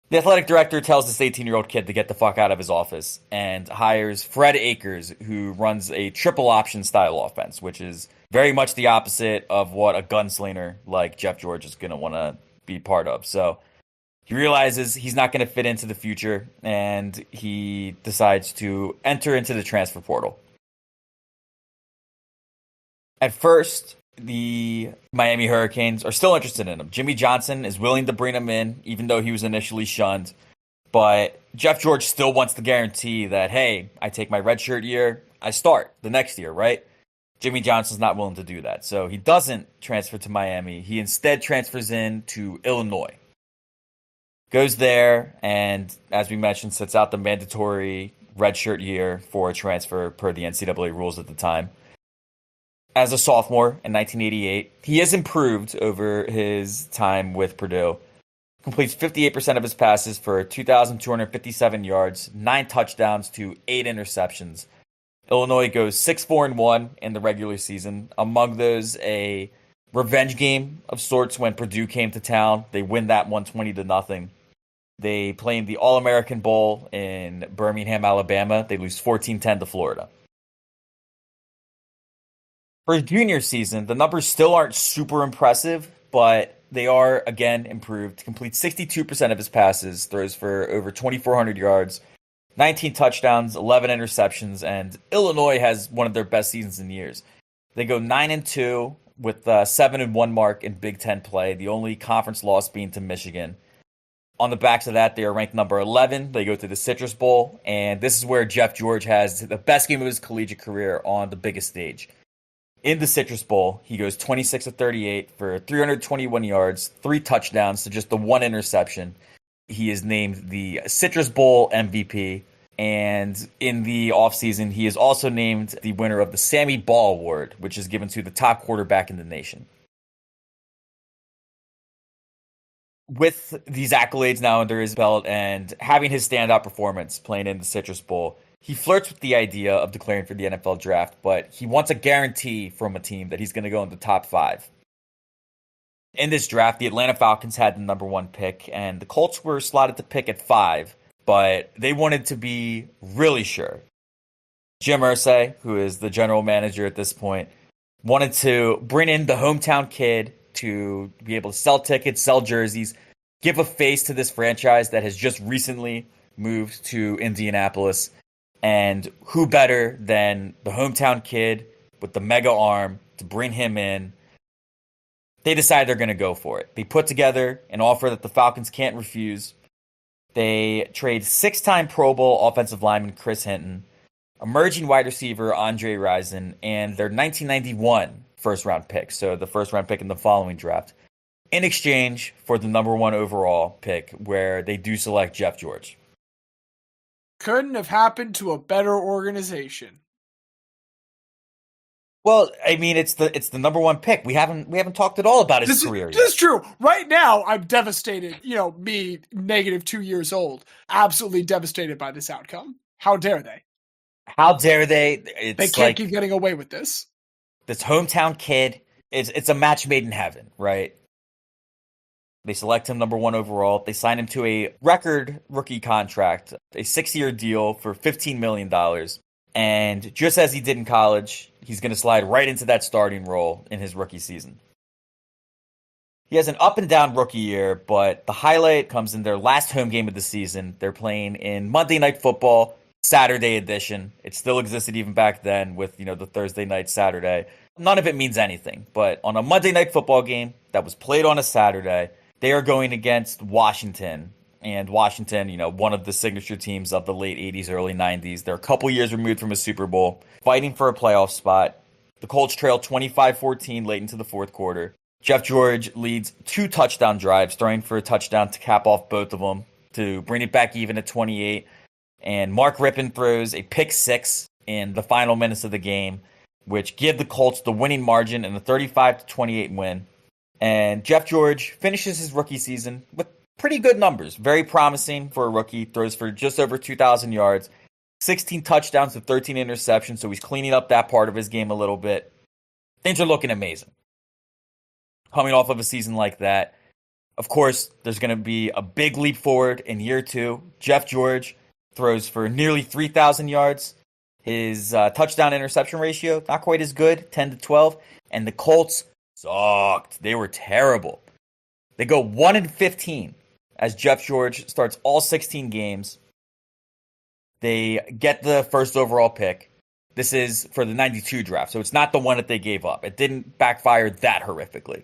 The athletic director tells this 18-year-old kid to get the fuck out of his office and hires Fred Akers, who runs a triple option style offense, which is very much the opposite of what a gunslinger like Jeff George is going to want to be part of. So he realizes he's not going to fit into the future, and he decides to enter into the transfer portal. At first, the Miami Hurricanes are still interested in him. Jimmy Johnson is willing to bring him in, even though he was initially shunned. But Jeff George still wants the guarantee that, hey, I take my redshirt year, I start the next year, right? Jimmy Johnson's not willing to do that. So he doesn't transfer to Miami. He instead transfers in to Illinois. Goes there, and as we mentioned, sits out the mandatory redshirt year for a transfer per the NCAA rules at the time. As a sophomore in 1988, he has improved over his time with Purdue. completes 58% of his passes for 2,257 yards, 9 touchdowns to 8 interceptions. Illinois goes 6-4-1 in the regular season. Among those, a revenge game of sorts when Purdue came to town. They win that one 20-0. They play in the All-American Bowl in Birmingham, Alabama. They lose 14-10 to Florida. For his junior season, the numbers still aren't super impressive, but they are, again, improved. Completes 62% of his passes, throws for over 2,400 yards, 19 touchdowns, 11 interceptions, and Illinois has one of their best seasons in years. They go 9-2 with a 7-1 mark in Big Ten play, the only conference loss being to Michigan. On the backs of that, they are ranked number 11. They go to the Citrus Bowl, and this is where Jeff George has the best game of his collegiate career on the biggest stage. In the Citrus Bowl, he goes 26-38 for 321 yards, 3 touchdowns to just the 1 interception. He is named the Citrus Bowl MVP, and in the offseason, he is also named the winner of the Sammy Ball Award, which is given to the top quarterback in the nation. With these accolades now under his belt and having his standout performance playing in the Citrus Bowl, he flirts with the idea of declaring for the NFL draft, but he wants a guarantee from a team that he's going to go in the top 5. In this draft, the Atlanta Falcons had the number 1 pick, and the Colts were slotted to pick at 5, but they wanted to be really sure. Jim Irsay, who is the general manager at this point, wanted to bring in the hometown kid to be able to sell tickets, sell jerseys, give a face to this franchise that has just recently moved to Indianapolis. And who better than the hometown kid with the mega arm to bring him in? They decide they're going to go for it. They put together an offer that the Falcons can't refuse. They trade 6-time Pro Bowl offensive lineman Chris Hinton, emerging wide receiver Andre Rison, and their 1991 first-round pick, so the first-round pick in the following draft, in exchange for the number 1 overall pick, where they do select Jeff George.
Couldn't have happened to a better organization.
Well, I mean, it's the number 1 pick. We haven't talked at all about his career yet.
This is true. Right now, I'm devastated. Me, negative 2 years old, absolutely devastated by this outcome. How dare they?
How dare they?
They can't keep getting away with this.
This hometown kid, it's a match made in heaven, right? They select him number 1 overall. They sign him to a record rookie contract, a 6-year deal for $15 million. And just as he did in college, he's going to slide right into that starting role in his rookie season. He has an up and down rookie year, but the highlight comes in their last home game of the season. They're playing in Monday Night Football, Saturday edition. It still existed even back then with, the Thursday night, Saturday. None of it means anything, but on a Monday Night Football game that was played on a Saturday, they are going against Washington. And Washington, one of the signature teams of the late 80s, early 90s. They're a couple years removed from a Super Bowl, fighting for a playoff spot. The Colts trail 25-14 late into the fourth quarter. Jeff George leads 2 touchdown drives, throwing for a touchdown to cap off both of them to bring it back even at 28. And Mark Rippon throws a pick 6 in the final minutes of the game, which give the Colts the winning margin in the 35-28 win. And Jeff George finishes his rookie season with pretty good numbers. Very promising for a rookie. Throws for just over 2,000 yards, 16 touchdowns to 13 interceptions, so he's cleaning up that part of his game a little bit. Things are looking amazing. Coming off of a season like that, of course, there's going to be a big leap forward in year 2. Jeff George throws for nearly 3,000 yards. His touchdown interception ratio, not quite as good, 10-12. And the Colts sucked. They were terrible. They go 1-15 as Jeff George starts all 16 games. They get the first overall pick. This is for the 92 draft, so it's not the one that they gave up. It didn't backfire that horrifically.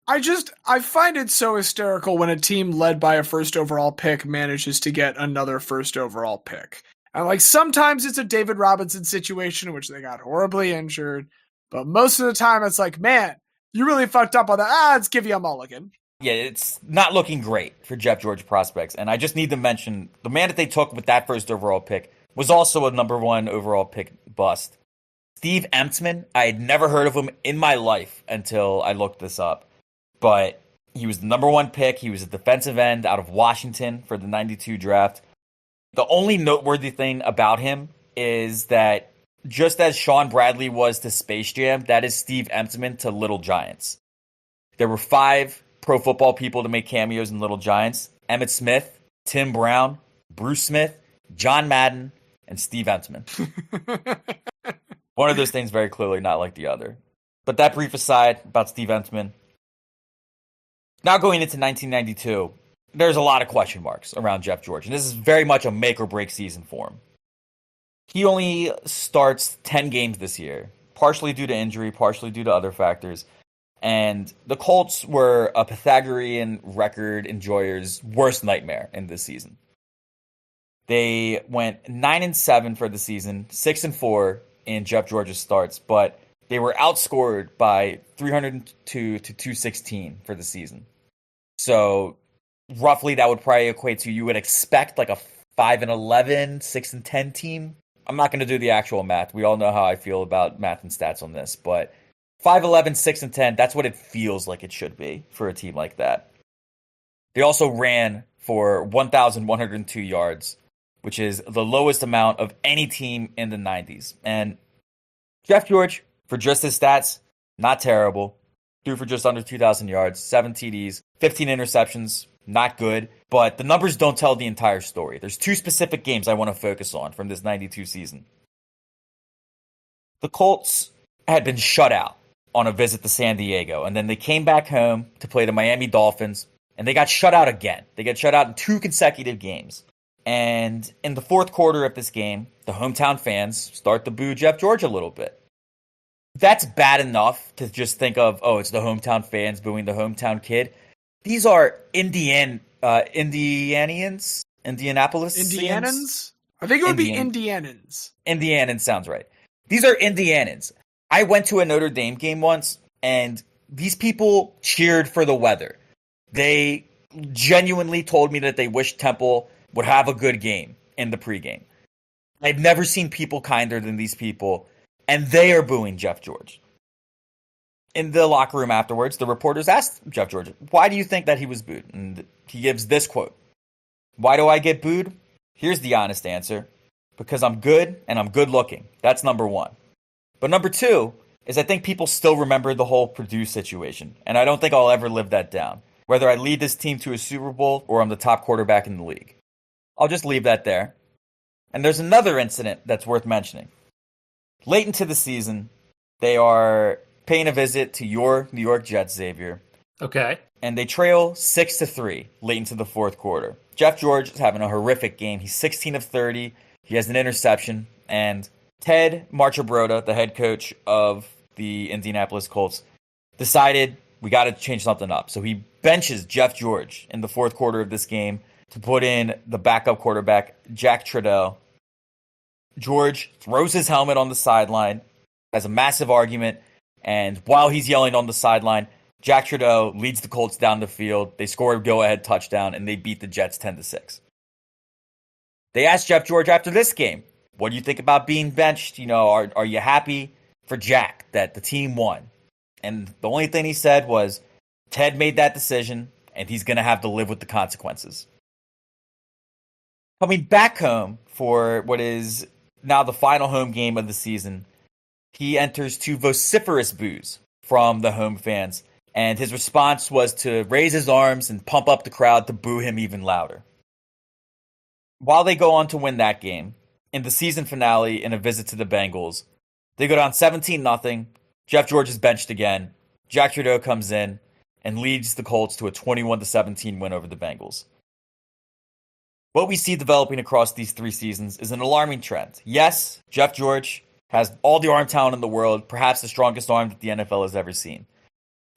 I find it so hysterical when a team led by a first overall pick manages to get another first overall pick. And sometimes it's a David Robinson situation in which they got horribly injured, but most of the time it's like, man, you really fucked up on that. Let's give you a mulligan.
Yeah, it's not looking great for Jeff George prospects. And I just need to mention the man that they took with that first overall pick was also a number 1 overall pick bust. Steve Emtman, I had never heard of him in my life until I looked this up. But He was the number 1 pick. He was a defensive end out of Washington for the 92 draft. The only noteworthy thing about him is that just as Sean Bradley was to Space Jam, that is Steve Emtman to Little Giants. There were 5 pro football people to make cameos in Little Giants: Emmitt Smith, Tim Brown, Bruce Smith, John Madden, and Steve Emtman. One of those things very clearly not like the other. But that brief aside about Steve Emtman. Now going into 1992, there's a lot of question marks around Jeff George, and this is very much a make or break season for him. He only starts 10 games this year, partially due to injury, partially due to other factors. And the Colts were a Pythagorean record enjoyer's worst nightmare in this season. They went 9-7 for the season, 6-4 in Jeff George's starts, but they were outscored by 302 to 216 for the season. So roughly that would probably equate to, you would expect like a 5-11, 6-10 team. I'm not going to do the actual math. We all know how I feel about math and stats on this, but 5-11, 6-10, that's what it feels like it should be for a team like that. They also ran for 1,102 yards, which is the lowest amount of any team in the 90s. And Jeff George, for just his stats, not terrible. Threw for just under 2,000 yards, 7 TDs, 15 interceptions, not good. But the numbers don't tell the entire story. There's 2 specific games I want to focus on from this 92 season. The Colts had been shut out on a visit to San Diego, and then they came back home to play the Miami Dolphins, and they got shut out again. They got shut out in 2 consecutive games. And in the fourth quarter of this game, the hometown fans start to boo Jeff George a little bit. That's bad enough to just think of, oh, it's the hometown fans booing the hometown kid. These are Indianapolis?
Indianans? I think it would be Indianans.
Indianans sounds right. These are Indianans. I went to a Notre Dame game once, and these people cheered for the weather. They genuinely told me that they wished Temple would have a good game in the pregame. I've never seen people kinder than these people, and they are booing Jeff George. In the locker room afterwards, the reporters asked Jeff George, why do you think that he was booed? And he gives this quote: "Why do I get booed? Here's the honest answer. Because I'm good and I'm good looking. That's number 1. But number 2 is I think people still remember the whole Purdue situation, and I don't think I'll ever live that down. Whether I lead this team to a Super Bowl or I'm the top quarterback in the league. I'll just leave that there." And there's another incident that's worth mentioning. Late into the season, they are paying a visit to your New York Jets, Xavier.
Okay.
And they trail 6-3 late into the fourth quarter. Jeff George is having a horrific game. He's 16 of 30. He has an interception. And Ted Marchibroda, the head coach of the Indianapolis Colts, decided we got to change something up. So he benches Jeff George in the fourth quarter of this game to put in the backup quarterback, Jack Trudell. George throws his helmet on the sideline, has a massive argument, and while he's yelling on the sideline, Jack Trudell leads the Colts down the field. They score a go-ahead touchdown, and they beat the Jets 10-6. They asked Jeff George after this game, what do you think about being benched? You know, are you happy for Jack that the team won? And the only thing he said was, Ted made that decision, and he's going to have to live with the consequences. Coming back home for what is now the final home game of the season, he enters to vociferous boos from the home fans, and his response was to raise his arms and pump up the crowd to boo him even louder. While they go on to win that game, in the season finale in a visit to the Bengals, they go down 17-0. Jeff George is benched again. Jack Trudeau comes in and leads the Colts to a 21-17 win over the Bengals. What we see developing across these 3 seasons is an alarming trend. Yes, Jeff George has all the arm talent in the world, perhaps the strongest arm that the NFL has ever seen.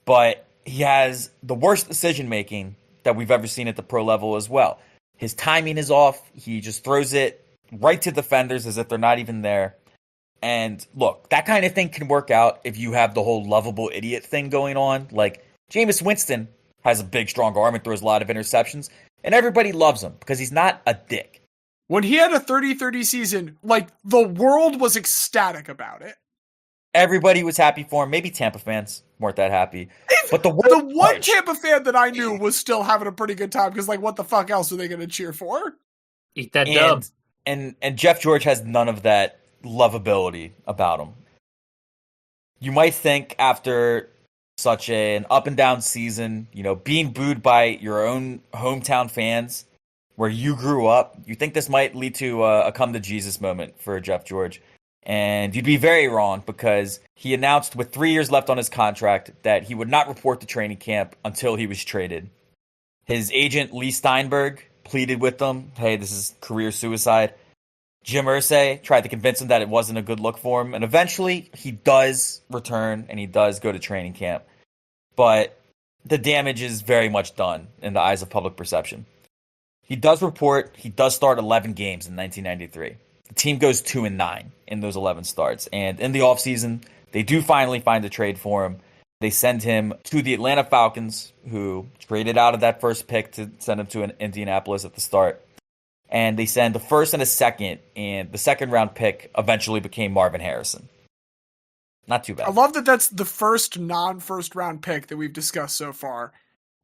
But he has the worst decision-making that we've ever seen at the pro level as well. His timing is off. He just throws it right to defenders as if they're not even there. And look, that kind of thing can work out if you have the whole lovable idiot thing going on. Like, Jameis Winston has a big, strong arm and throws a lot of interceptions. And everybody loves him because he's not a dick.
When he had a 30-30 season, like, the world was ecstatic about it.
Everybody was happy for him. Maybe Tampa fans weren't that happy. But the
one Tampa fan that I knew was still having a pretty good time because, like, what the fuck else are they going to cheer for?
Eat that dub.
And Jeff George has none of that lovability about him. You might think after such an up and down season, being booed by your own hometown fans where you grew up, you think this might lead to a come to Jesus moment for Jeff George. And you'd be very wrong because he announced with 3 years left on his contract that he would not report to training camp until he was traded. His agent, Lee Steinberg, pleaded with them, hey, this is career suicide. Jim Irsay tried to convince him that it wasn't a good look for him. And eventually, he does return and he does go to training camp. But the damage is very much done in the eyes of public perception. He does report, he does start 11 games in 1993. The team goes 2-9 in those 11 starts. And in the offseason, they do finally find a trade for him. They send him to the Atlanta Falcons, who traded out of that first pick to send him to Indianapolis at the start. And they send the first and a second, and the second round pick eventually became Marvin Harrison. Not too bad.
I love that that's the first non-first round pick that we've discussed so far,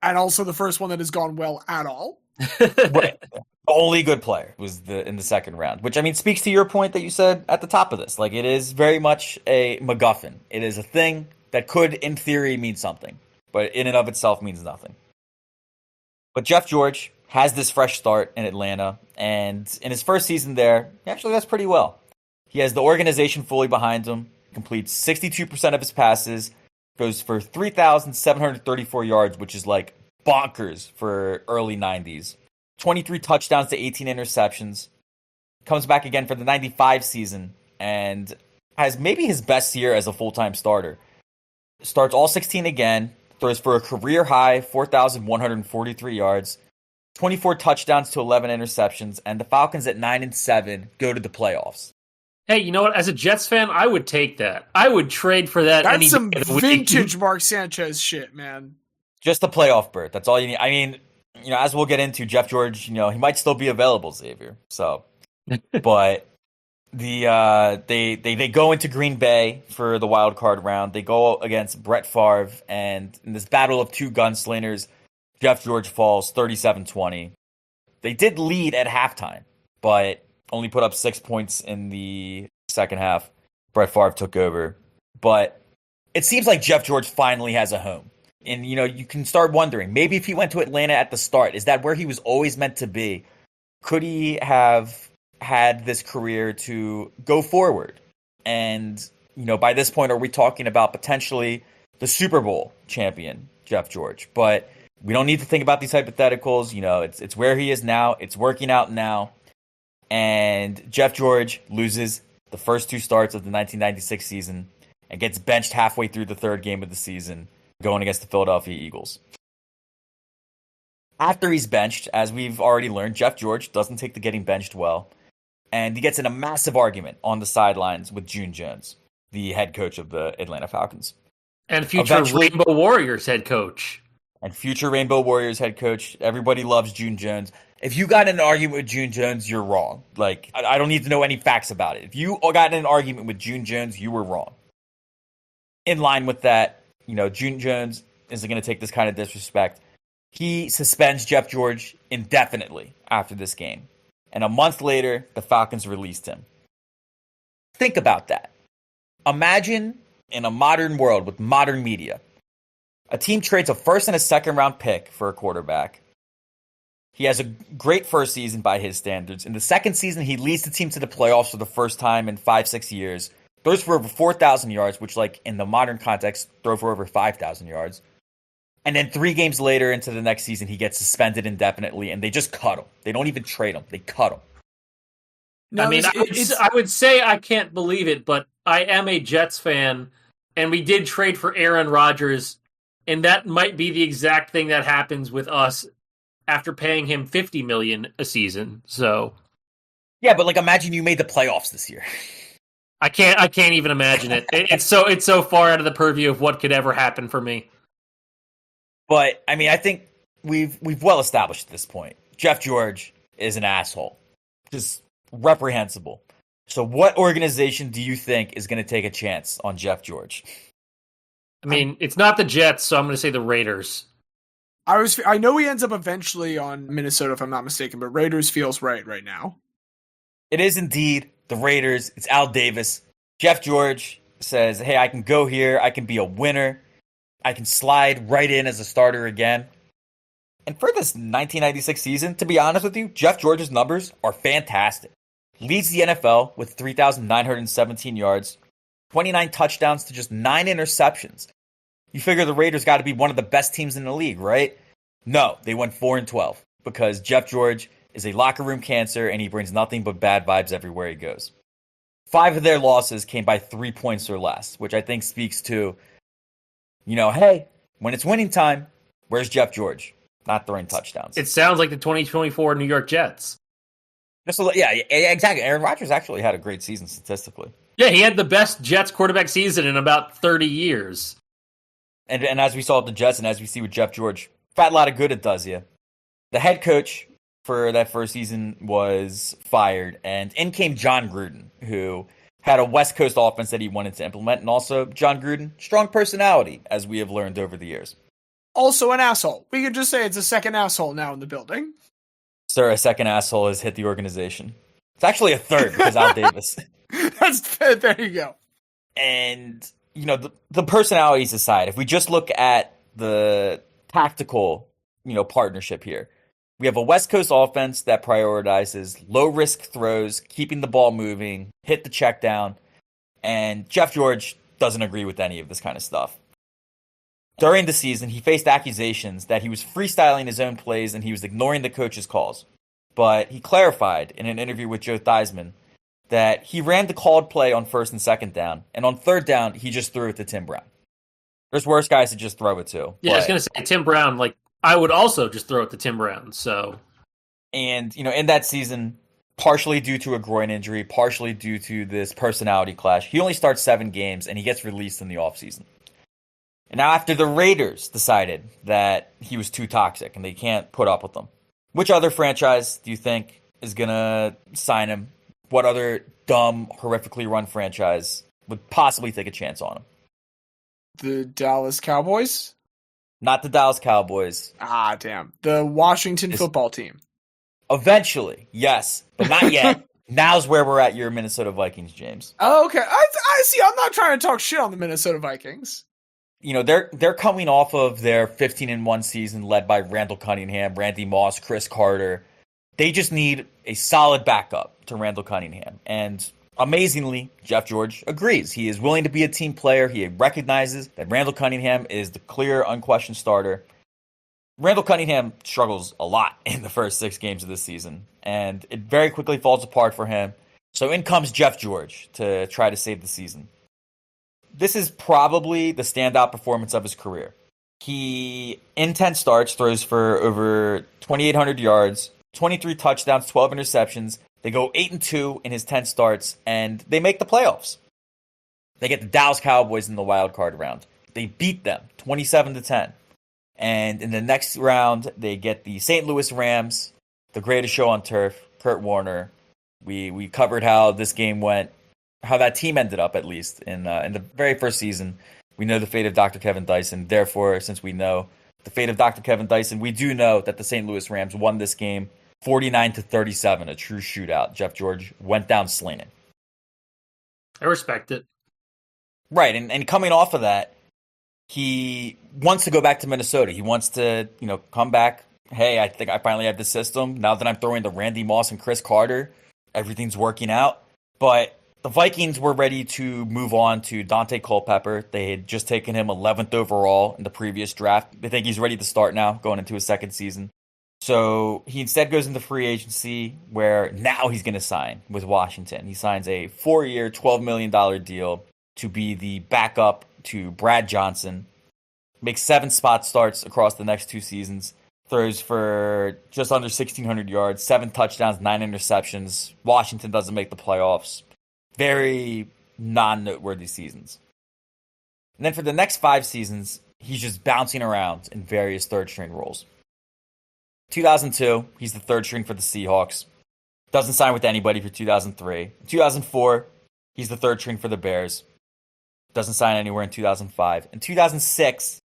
and also the first one that has gone well at all.
Right. The only good player was in the second round, which, I mean, speaks to your point that you said at the top of this. Like, it is very much a MacGuffin. It is a thing that could, in theory, mean something, but in and of itself means nothing. But Jeff George has this fresh start in Atlanta, and in his first season there, he actually does pretty well. He has the organization fully behind him, completes 62% of his passes, goes for 3,734 yards, which is like bonkers for early 90s. 23 touchdowns to 18 interceptions. Comes back again for the 95 season and has maybe his best year as a full-time starter. Starts all 16 again, throws for a career-high 4,143 yards, 24 touchdowns to 11 interceptions, and the Falcons at 9-7 go to the playoffs.
Hey, you know what? As a Jets fan, I would take that. I would trade for that.
That's some vintage Mark Sanchez shit, man.
Just a playoff berth. That's all you need. I mean, as we'll get into, Jeff George, he might still be available, Xavier. So, but they go into Green Bay for the wild card round. They go against Brett Favre, and in this battle of two gunslingers, Jeff George falls 37-20. They did lead at halftime, but only put up 6 points in the second half. Brett Favre took over. But it seems like Jeff George finally has a home. And, you can start wondering, maybe if he went to Atlanta at the start, is that where he was always meant to be? Could he have had this career to go forward? And, by this point, are we talking about potentially the Super Bowl champion, Jeff George? But we don't need to think about these hypotheticals. It's where he is now. It's working out now. And Jeff George loses the first two starts of the 1996 season and gets benched halfway through the third game of the season, going against the Philadelphia Eagles. After he's benched, as we've already learned, Jeff George doesn't take to getting benched well, and he gets in a massive argument on the sidelines with June Jones, the head coach of the Atlanta Falcons.
And future Rainbow Warriors head coach.
And future Rainbow Warriors head coach. Everybody loves June Jones. If you got in an argument with June Jones, you're wrong. Like, I don't need to know any facts about it. If you got in an argument with June Jones, you were wrong. In line with that, June Jones isn't going to take this kind of disrespect. He suspends Jeff George indefinitely after this game. And a month later, the Falcons released him. Think about that. Imagine in a modern world with modern media, a team trades a first and a second round pick for a quarterback. He has a great first season by his standards. In the second season, he leads the team to the playoffs for the first time in 5-6 years. Throws for over 4,000 yards, which, like, in the modern context, throw for over 5,000 yards. And then 3 games later into the next season, he gets suspended indefinitely, and they just cut him. They don't even trade him. They cut him.
No, I mean, I would say I can't believe it, but I am a Jets fan, and we did trade for Aaron Rodgers, and that might be the exact thing that happens with us after paying him $50 million a season. So,
yeah, but imagine you made the playoffs this year.
I can't even imagine it. It's so far out of the purview of what could ever happen for me.
But I mean, I think we've well established at this point. Jeff George is an asshole, just reprehensible. So what organization do you think is going to take a chance on Jeff George?
I mean, it's not the Jets, so I'm going to say the Raiders.
I know he ends up eventually on Minnesota, if I'm not mistaken, but Raiders feels right now.
It is indeed the Raiders. It's Al Davis. Jeff George says, hey, I can go here. I can be a winner. I can slide right in as a starter again. And for this 1996 season, to be honest with you, Jeff George's numbers are fantastic. Leads the NFL with 3,917 yards, 29 touchdowns to just 9 interceptions. You figure the Raiders got to be one of the best teams in the league, right? No, they went 4-12 because Jeff George is a locker room cancer and he brings nothing but bad vibes everywhere he goes. 5 of their losses came by 3 points or less, which I think speaks to, hey, when it's winning time, where's Jeff George? Not throwing touchdowns.
It sounds like the 2024 New York Jets.
Yeah, exactly. Aaron Rodgers actually had a great season statistically.
Yeah, he had the best Jets quarterback season in about 30 years.
And as we saw with the Jets and as we see with Jeff George, fat lot of good it does you. The head coach for that first season was fired, and in came John Gruden, who had a West Coast offense that he wanted to implement, and also John Gruden, strong personality, as we have learned over the years.
Also an asshole. We could just say it's a second asshole now in the building.
Sir, a second asshole has hit the organization. It's actually a third because Al Davis.
There you go.
And, the personalities aside, if we just look at the tactical, partnership here, we have a West Coast offense that prioritizes low-risk throws, keeping the ball moving, hit the check down, and Jeff George doesn't agree with any of this kind of stuff. During the season, he faced accusations that he was freestyling his own plays and he was ignoring the coach's calls. But he clarified in an interview with Joe Theismann that he ran the called play on first and second down, and on third down, he just threw it to Tim Brown. There's worse guys to just throw it to.
Yeah, I was going to say Tim Brown, I would also just throw it to Tim Brown, so.
And, in that season, partially due to a groin injury, partially due to this personality clash, he only starts 7 games, and he gets released in the offseason. And now after the Raiders decided that he was too toxic and they can't put up with him, which other franchise do you think is going to sign him? What other dumb, horrifically run franchise would possibly take a chance on him?
The Dallas Cowboys?
Not the Dallas Cowboys.
Ah, damn. The Washington football team.
Eventually, yes, but not yet. Now's where we're at your Minnesota Vikings, James.
Oh, okay. I see. I'm not trying to talk shit on the Minnesota Vikings.
They're coming off of their 15-1 season led by Randall Cunningham, Randy Moss, Chris Carter. They just need a solid backup to Randall Cunningham. And amazingly, Jeff George agrees. He is willing to be a team player. He recognizes that Randall Cunningham is the clear, unquestioned starter. Randall Cunningham struggles a lot in the first 6 games of this season, and it very quickly falls apart for him. So in comes Jeff George to try to save the season. This is probably the standout performance of his career. He, in 10 starts, throws for over 2,800 yards, 23 touchdowns, 12 interceptions. They go 8-2 in his 10 starts, and they make the playoffs. They get the Dallas Cowboys in the wild card round. They beat them 27-10. And in the next round, they get the St. Louis Rams, the greatest show on turf, Kurt Warner. We covered how this game went, how that team ended up, at least, in the very first season. We know the fate of Dr. Kevin Dyson. Therefore, since we know the fate of Dr. Kevin Dyson, we do know that the St. Louis Rams won this game 49-37, a true shootout. Jeff George went down slinging.
I respect it.
Right, and coming off of that, he wants to go back to Minnesota. He wants to, come back. Hey, I think I finally have the system. Now that I'm throwing to Randy Moss and Chris Carter, everything's working out. But the Vikings were ready to move on to Dante Culpepper. They had just taken him 11th overall in the previous draft. They think he's ready to start now, going into his second season. So he instead goes into free agency, where now he's going to sign with Washington. He signs a 4-year, $12 million deal to be the backup to Brad Johnson. Makes 7 spot starts across the next 2 seasons. Throws for just under 1,600 yards, 7 touchdowns, 9 interceptions. Washington doesn't make the playoffs. Very non-noteworthy seasons. And then for the next 5 seasons, he's just bouncing around in various third-string roles. 2002, he's the third string for the Seahawks. Doesn't sign with anybody for 2003. In 2004, he's the third string for the Bears. Doesn't sign anywhere in 2005. In 2006,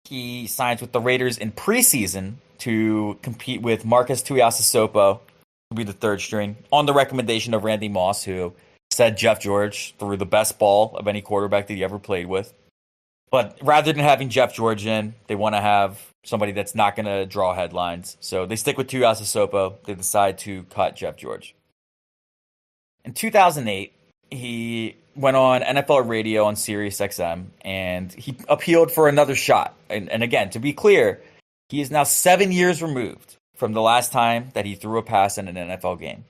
he signs with the Raiders in preseason to compete with Marcus Tuiasosopo to be the third string on the recommendation of Randy Moss, who said Jeff George threw the best ball of any quarterback that he ever played with. But rather than having Jeff George in, they want to have somebody that's not going to draw headlines. So they stick with Tuiasosopo. They decide to cut Jeff George. In 2008, he went on NFL radio on Sirius XM, and he appealed for another shot. And again, to be clear, he is now 7 years removed from the last time that he threw a pass in an NFL game.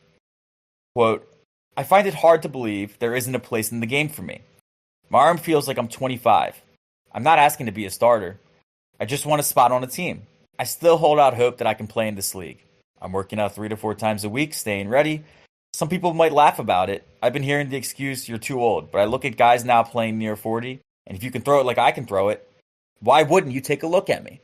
Quote, I find it hard to believe there isn't a place in the game for me. My arm feels like I'm 25. I'm not asking to be a starter. I just want a spot on a team. I still hold out hope that I can play in this league. I'm working out 3 to 4 times a week, staying ready. Some people might laugh about it. I've been hearing the excuse, you're too old. But I look at guys now playing near 40, and if you can throw it like I can throw it, why wouldn't you take a look at me?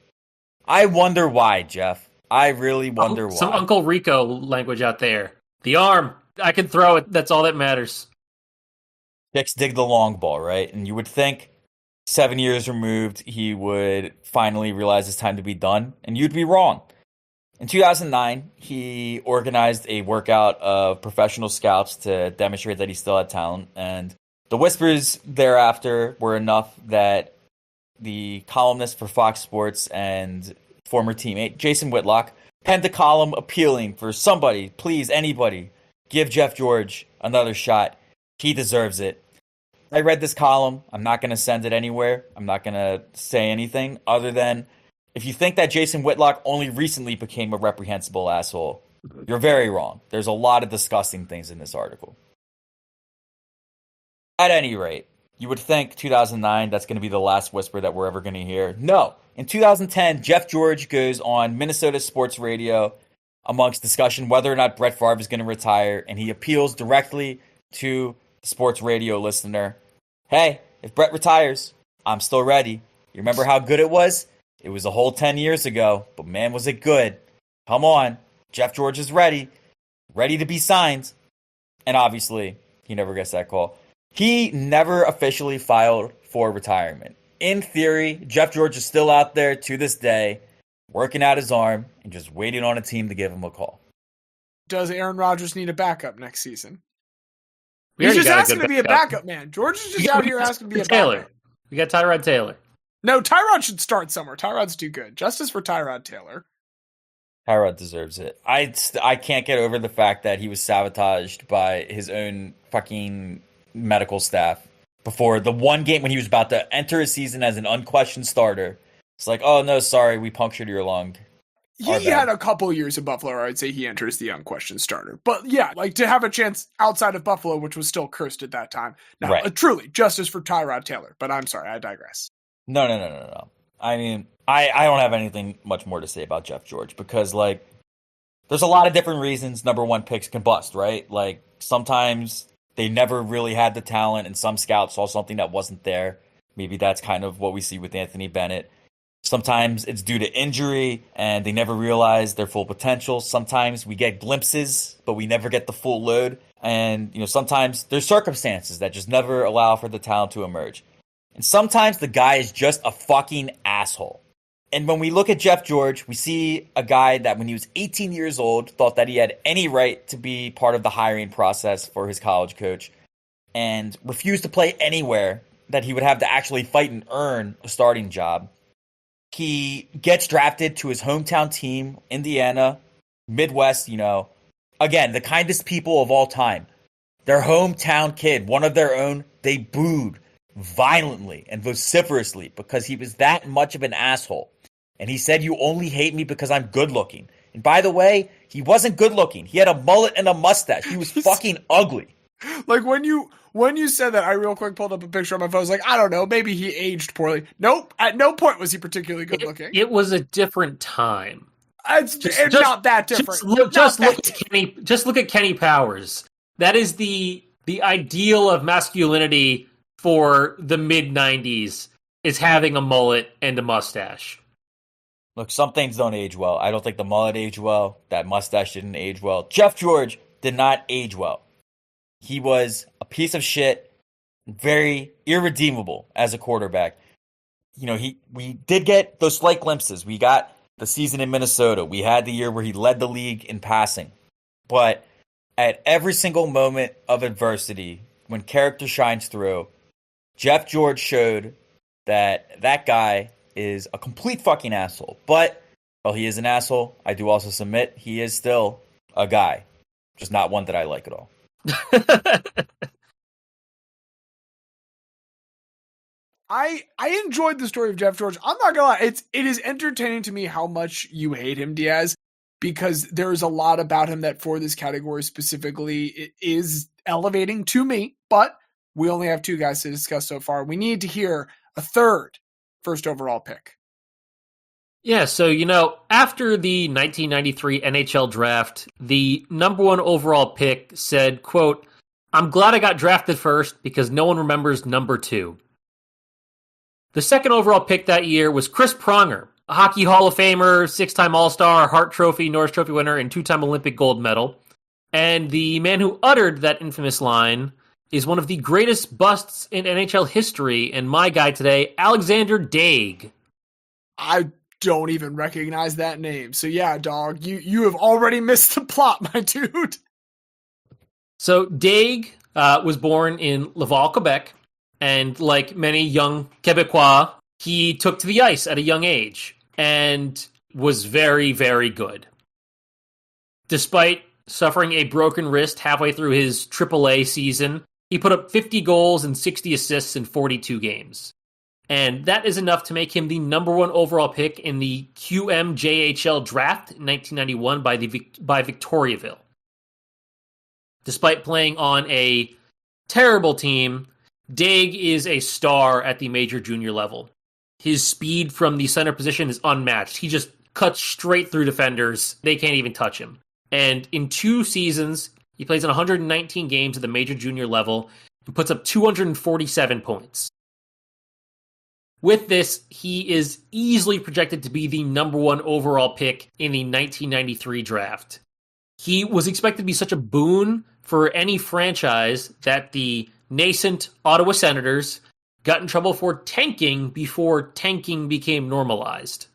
I wonder why, Jeff. I really wonder why.
Some Uncle Rico language out there. The arm, I can throw it. That's all that matters.
Chicks dig the long ball, right? And you would think 7 years removed, he would finally realize it's time to be done. And you'd be wrong. In 2009, he organized a workout of professional scouts to demonstrate that he still had talent. And the whispers thereafter were enough that the columnist for Fox Sports and former teammate Jason Whitlock penned a column appealing for somebody, please, anybody, give Jeff George another shot. He deserves it. I read this column. I'm not going to send it anywhere. I'm not going to say anything other than, if you think that Jason Whitlock only recently became a reprehensible asshole, you're very wrong. There's a lot of disgusting things in this article. At any rate, you would think 2009, that's going to be the last whisper that we're ever going to hear. No. In 2010, Jeff George goes on Minnesota sports radio amongst discussion whether or not Brett Favre is going to retire, and he appeals directly to the sports radio listener. Hey, if Brett retires, I'm still ready. You remember how good it was? It was a whole 10 years ago, but man, was it good. Come on. Jeff George is ready to be signed. And obviously, he never gets that call. He never officially filed for retirement. In theory, Jeff George is still out there to this day, working out his arm and just waiting on a team to give him a call.
Does Aaron Rodgers need a backup next season?
We
He's
already
just
got a
asking
good
to be a
backup.
backup, man. George is just out here asking to be a
Taylor.
backup.
We got Tyrod Taylor.
No, Tyrod should start somewhere. Tyrod's too good. Justice for Tyrod Taylor.
Tyrod deserves it. I can't get over the fact that he was sabotaged by his own fucking medical staff before the one game when he was about to enter a season as an unquestioned starter. It's like, oh no, sorry, we punctured your lung.
He had a couple years in Buffalo where I'd say he enters the unquestioned starter. But yeah, like to have a chance outside of Buffalo, which was still cursed at that time. Now,
Right.
Truly, justice for Tyrod Taylor. But I'm sorry, I digress.
No. I mean, I don't have anything much more to say about Jeff George because, like, there's a lot of different reasons number one picks can bust, right? Like, sometimes they never really had the talent and some scouts saw something that wasn't there. Maybe that's kind of what we see with Anthony Bennett. Sometimes it's due to injury and they never realize their full potential. Sometimes we get glimpses, but we never get the full load. And, sometimes there's circumstances that just never allow for the talent to emerge. And sometimes the guy is just a fucking asshole. And when we look at Jeff George, we see a guy that when he was 18 years old, thought that he had any right to be part of the hiring process for his college coach and refused to play anywhere that he would have to actually fight and earn a starting job. He gets drafted to his hometown team, Indiana, Midwest, again, the kindest people of all time. Their hometown kid, one of their own, they booed violently and vociferously because he was that much of an asshole. And he said, you only hate me because I'm good looking. And by the way, he wasn't good looking. He had a mullet and a mustache. He was fucking ugly.
Like when you said that, I real quick pulled up a picture on my phone. I was like, I don't know, maybe he aged poorly. Nope. At no point was he particularly good looking.
It was a different time.
It's not that different.
Just look at Kenny Powers. That is the ideal of masculinity for the mid-90s is having a mullet and a mustache.
Look, some things don't age well. I don't think the mullet aged well. That mustache didn't age well. Jeff George, did not age well. He was a piece of shit, very irredeemable as a quarterback. We did get those slight glimpses. We got the season in Minnesota. We had the year where he led the league in passing. But at every single moment of adversity, when character shines through, Jeff George showed that guy is a complete fucking asshole. But while he is an asshole, I do also submit he is still a guy. Just not one that I like at all.
I enjoyed the story of Jeff George. I'm not gonna lie, it is entertaining to me how much you hate him, Diaz, because there's a lot about him that for this category specifically it is elevating to me, but we only have two guys to discuss so far. We need to hear a third first overall pick.
Yeah, so, after the 1993 NHL draft, the number one overall pick said, quote, "I'm glad I got drafted first because no one remembers number 2. The second overall pick that year was Chris Pronger, a Hockey Hall of Famer, 6-time All-Star, Hart Trophy, Norris Trophy winner, and 2-time Olympic gold medal. And the man who uttered that infamous line is one of the greatest busts in NHL history, and my guy today, Alexandre Daigle."
I don't even recognize that name. So yeah, dog, you have already missed the plot, my dude.
So Daigle was born in Laval, Quebec, and like many young Quebecois, he took to the ice at a young age and was very, very good. Despite suffering a broken wrist halfway through his AAA season, he put up 50 goals and 60 assists in 42 games. And that is enough to make him the number one overall pick in the QMJHL draft in 1991 by Victoriaville. Despite playing on a terrible team, Daigle is a star at the major junior level. His speed from the center position is unmatched. He just cuts straight through defenders. They can't even touch him. And in 2 seasons, he plays in 119 games at the major junior level and puts up 247 points. With this, he is easily projected to be the number one overall pick in the 1993 draft. He was expected to be such a boon for any franchise that the nascent Ottawa Senators got in trouble for tanking before tanking became normalized.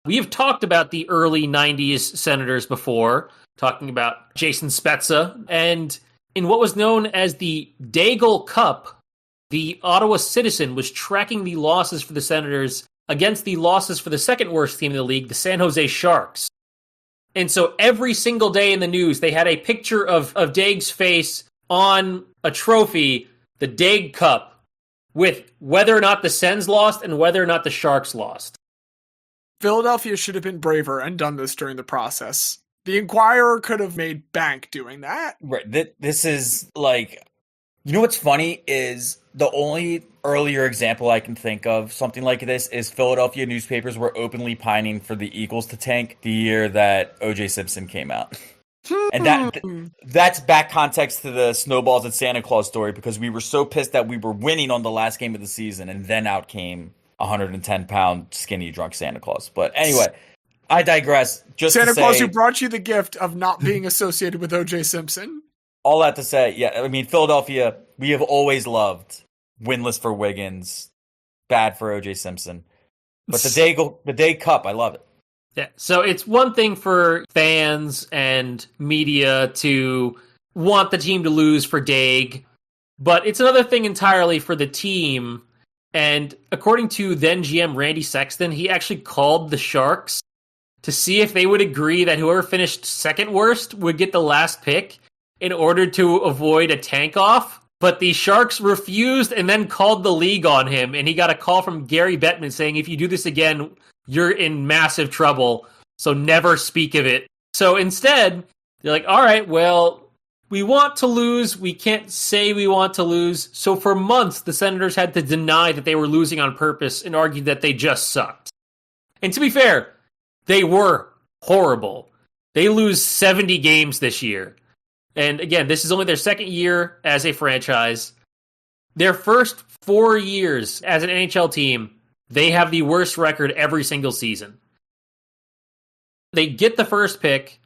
We have talked about the early 90s Senators before, talking about Jason Spezza, and in what was known as the Daigle Cup, the Ottawa Citizen was tracking the losses for the Senators against the losses for the second worst team in the league, the San Jose Sharks. And so every single day in the news, they had a picture of Daigle's face on a trophy, the Daigle Cup, with whether or not the Sens lost and whether or not the Sharks lost.
Philadelphia should have been braver and done this during the process. The Inquirer could have made bank doing that.
Right. This is like, what's funny is the only earlier example I can think of something like this is Philadelphia newspapers were openly pining for the Eagles to tank the year that O.J. Simpson came out. And that's back context to the Snowballs and Santa Claus story, because we were so pissed that we were winning on the last game of the season, and then out came 110-pound skinny drunk Santa Claus. But anyway, I digress. Just
Santa
to say,
Claus who brought you the gift of not being associated with O.J. Simpson.
All that to say, yeah, I mean, Philadelphia, we have always loved winless for Wiggins, bad for O.J. Simpson. But the Daigle Cup, I love it.
Yeah, so it's one thing for fans and media to want the team to lose for Daigle, but it's another thing entirely for the team. And according to then GM Randy Sexton, he actually called the Sharks to see if they would agree that whoever finished second worst would get the last pick in order to avoid a tank off. But the Sharks refused and then called the league on him, and he got a call from Gary Bettman saying, if you do this again, you're in massive trouble, so never speak of it. So instead, they're like, all right, well, we want to lose. We can't say we want to lose. So for months, the Senators had to deny that they were losing on purpose and argue that they just sucked. And to be fair, they were horrible. They lose 70 games this year. And again, this is only their second year as a franchise. Their first 4 years as an NHL team, they have the worst record every single season. They get the first pick.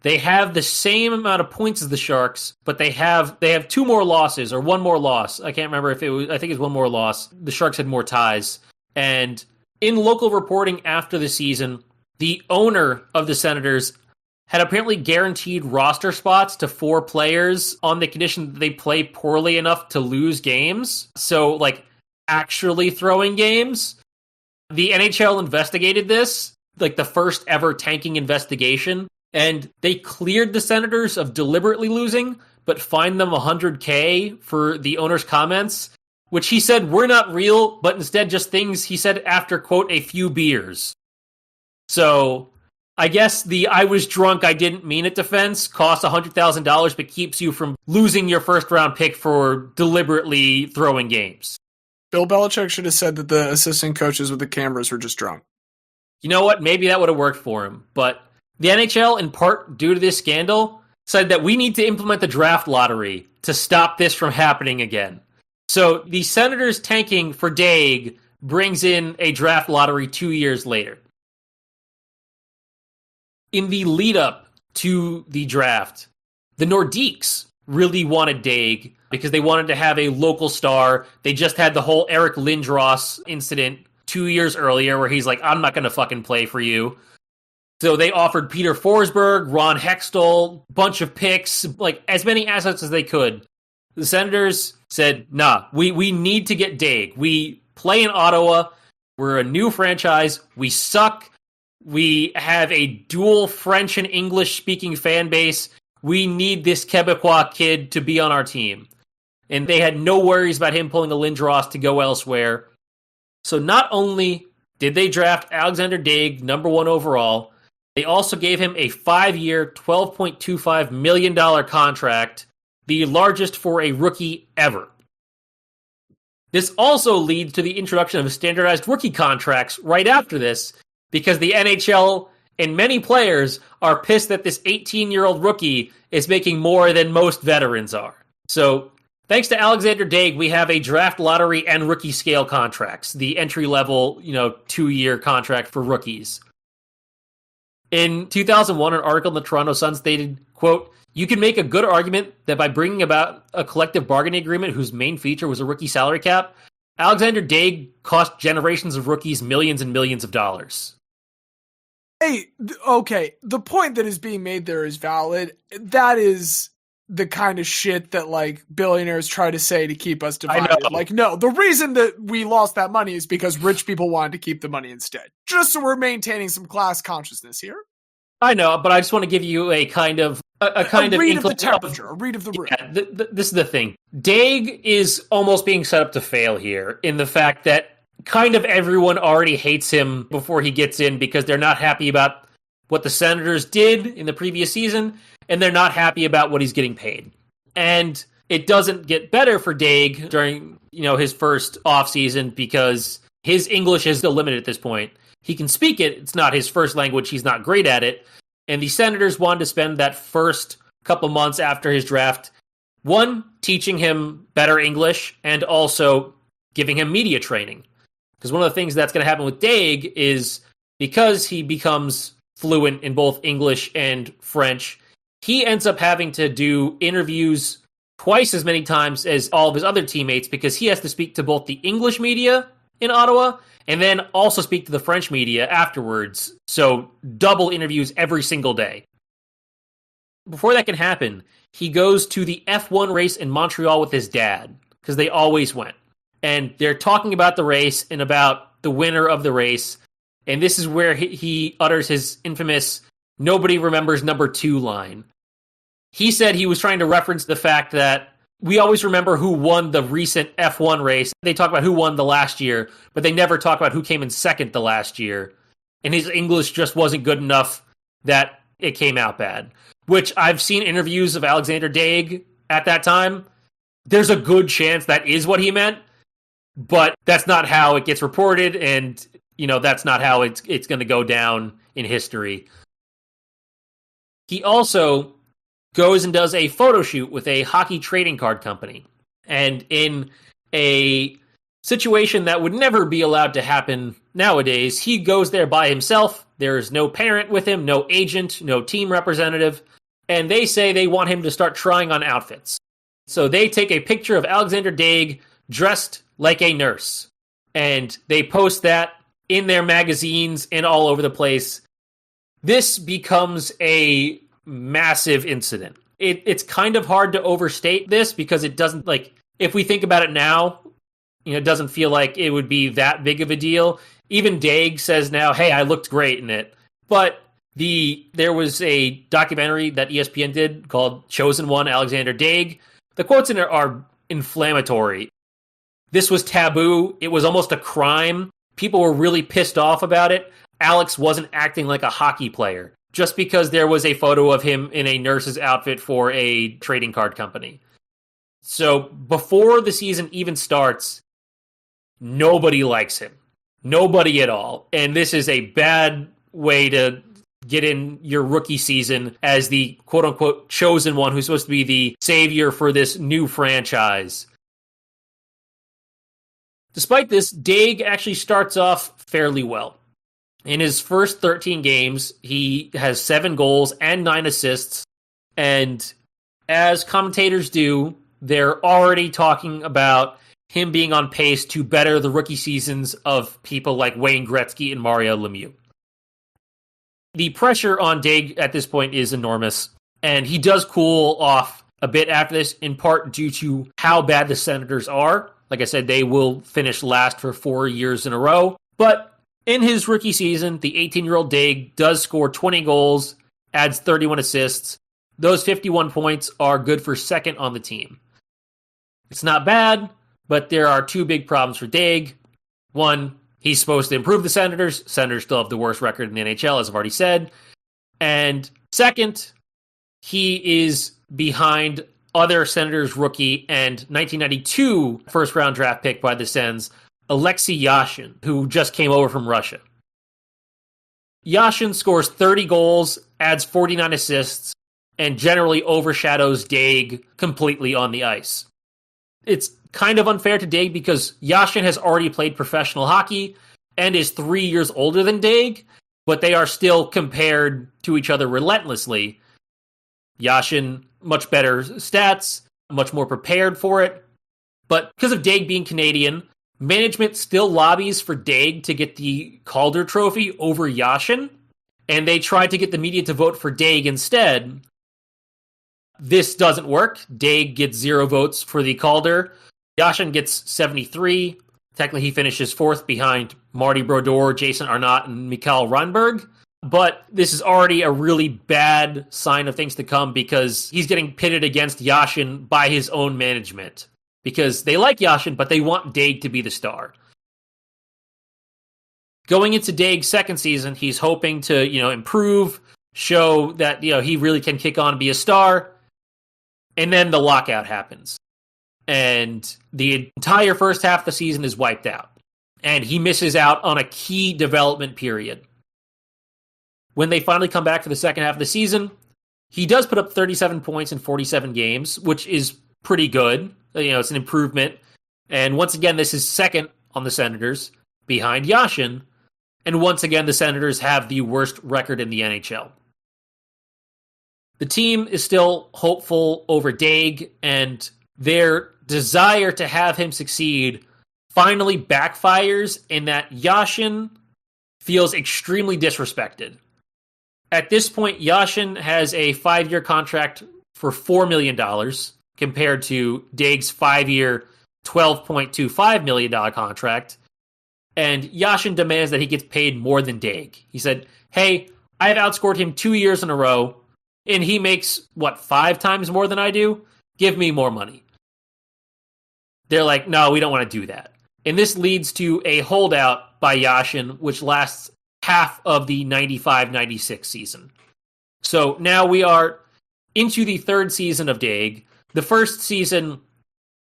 They have the same amount of points as the Sharks, but they have 2 more losses or 1 more loss. I can't remember if it was. I think it's 1 more loss. The Sharks had more ties. And in local reporting after the season, the owner of the Senators had apparently guaranteed roster spots to 4 players on the condition that they play poorly enough to lose games. So, like, actually throwing games. The NHL investigated this, like the first ever tanking investigation, and they cleared the Senators of deliberately losing, but fined them $100K for the owner's comments, which he said were not real, but instead just things he said after, quote, a few beers. So I guess the "I was drunk, I didn't mean it" defense costs $100,000, but keeps you from losing your first-round pick for deliberately throwing games.
Bill Belichick should have said that the assistant coaches with the cameras were just drunk.
You know what? Maybe that would have worked for him, but the NHL, in part due to this scandal, said that we need to implement the draft lottery to stop this from happening again. So the Senators tanking for Daigle brings in a draft lottery 2 years later. In the lead-up to the draft, the Nordiques really wanted Daigle because they wanted to have a local star. They just had the whole Eric Lindros incident 2 years earlier where he's like, I'm not going to fucking play for you. So they offered Peter Forsberg, Ron Hextall, bunch of picks, like as many assets as they could. The Senators said, nah, we need to get Daigle. We play in Ottawa. We're a new franchise. We suck. We have a dual French and English speaking fan base. We need this Quebecois kid to be on our team. And they had no worries about him pulling a Lindros to go elsewhere. So not only did they draft Alexandre Daigle, number 1 overall, they also gave him a 5-year, $12.25 million contract, the largest for a rookie ever. This also leads to the introduction of standardized rookie contracts right after this, because the NHL and many players are pissed that this 18-year-old rookie is making more than most veterans are. So, thanks to Alexandre Daigle, we have a draft lottery and rookie scale contracts, the entry-level, 2-year contract for rookies. In 2001, an article in the Toronto Sun stated, quote, "You can make a good argument that by bringing about a collective bargaining agreement whose main feature was a rookie salary cap, Alexandre Daigle cost generations of rookies millions and millions of dollars."
Hey, okay, the point that is being made there is valid. That is the kind of shit that, like, billionaires try to say to keep us divided. Like, no, the reason that we lost that money is because rich people wanted to keep the money instead. Just so we're maintaining some class consciousness here.
I know, but I just want to give you a kind of a
read of the temperature, a read of the room.
Yeah, this is the thing. Daigle is almost being set up to fail here in the fact that kind of everyone already hates him before he gets in because they're not happy about what the Senators did in the previous season, and they're not happy about what he's getting paid. And it doesn't get better for Daigle during, his first offseason because his English is still limited at this point. He can speak it. It's not his first language. He's not great at it. And the Senators wanted to spend that first couple months after his draft, one, teaching him better English, and also giving him media training. Because one of the things that's going to happen with Daigle is because he becomes fluent in both English and French, he ends up having to do interviews twice as many times as all of his other teammates because he has to speak to both the English media in Ottawa and then also speak to the French media afterwards. So double interviews every single day. Before that can happen, he goes to the F1 race in Montreal with his dad because they always went. And they're talking about the race and about the winner of the race. And this is where he utters his infamous "nobody remembers number 2" line. He said he was trying to reference the fact that we always remember who won the recent F1 race. They talk about who won the last year, but they never talk about who came in second the last year. And his English just wasn't good enough that it came out bad. Which I've seen interviews of Alexandre Daigle at that time. There's a good chance that is what he meant, but that's not how it gets reported, and that's not how it's going to go down in history. He also goes and does a photo shoot with a hockey trading card company. And in a situation that would never be allowed to happen nowadays, he goes there by himself There's no parent with him, no agent, no team representative, and they say they want him to start trying on outfits. So they take a picture of Alexandre Daigle dressed like a nurse, and they post that in their magazines and all over the place. This becomes a massive incident. It's kind of hard to overstate this because it doesn't, like, if we think about it now, it doesn't feel like it would be that big of a deal. Even Daigle says now, hey, I looked great in it. But there was a documentary that ESPN did called Chosen One, Alexandre Daigle. The quotes in it are inflammatory. This was taboo. It was almost a crime. People were really pissed off about it. Alex wasn't acting like a hockey player just because there was a photo of him in a nurse's outfit for a trading card company. So before the season even starts, nobody likes him. Nobody at all. And this is a bad way to get in your rookie season as the quote-unquote chosen one who's supposed to be the savior for this new franchise. Despite this, Daigle actually starts off fairly well. In his first 13 games, he has 7 goals and 9 assists. And as commentators do, they're already talking about him being on pace to better the rookie seasons of people like Wayne Gretzky and Mario Lemieux. The pressure on Daigle at this point is enormous, and he does cool off a bit after this, in part due to how bad the Senators are. Like I said, they will finish last for 4 years in a row. But in his rookie season, the 18-year-old Daigle does score 20 goals, adds 31 assists. Those 51 points are good for second on the team. It's not bad, but there are 2 big problems for Daigle. One, he's supposed to improve the Senators. Senators still have the worst record in the NHL, as I've already said. And second, he is behind other Senators rookie and 1992 first-round draft pick by the Sens, Alexei Yashin, who just came over from Russia. Yashin scores 30 goals, adds 49 assists, and generally overshadows Daigle completely on the ice. It's kind of unfair to Daigle because Yashin has already played professional hockey and is 3 years older than Daigle, but they are still compared to each other relentlessly. Yashin, much better stats, much more prepared for it. But because of Daigle being Canadian, management still lobbies for Daigle to get the Calder Trophy over Yashin, and they tried to get the media to vote for Daigle instead. This doesn't work. Daigle gets 0 votes for the Calder. Yashin gets 73. Technically, he finishes 4th behind Marty Brodeur, Jason Arnott, and Mikhail Rundberg. But this is already a really bad sign of things to come because he's getting pitted against Yashin by his own management. Because they like Yashin, but they want Daigle to be the star. Going into Daigle's second season, he's hoping to, improve, show that, he really can kick on and be a star. And then the lockout happens. And the entire first half of the season is wiped out. And he misses out on a key development period. When they finally come back for the second half of the season, he does put up 37 points in 47 games, which is pretty good. It's an improvement. And once again, this is second on the Senators, behind Yashin. And once again, the Senators have the worst record in the NHL. The team is still hopeful over Daigle, and their desire to have him succeed finally backfires in that Yashin feels extremely disrespected. At this point, Yashin has a 5-year contract for $4 million compared to Daigle's 5-year, $12.25 million contract. And Yashin demands that he gets paid more than Daigle. He said, hey, I have outscored him 2 years in a row, and he makes, 5 times more than I do? Give me more money. They're like, no, we don't want to do that. And this leads to a holdout by Yashin, which lasts half of the 95-96 season. So now we are into the third season of Daigle. The first season,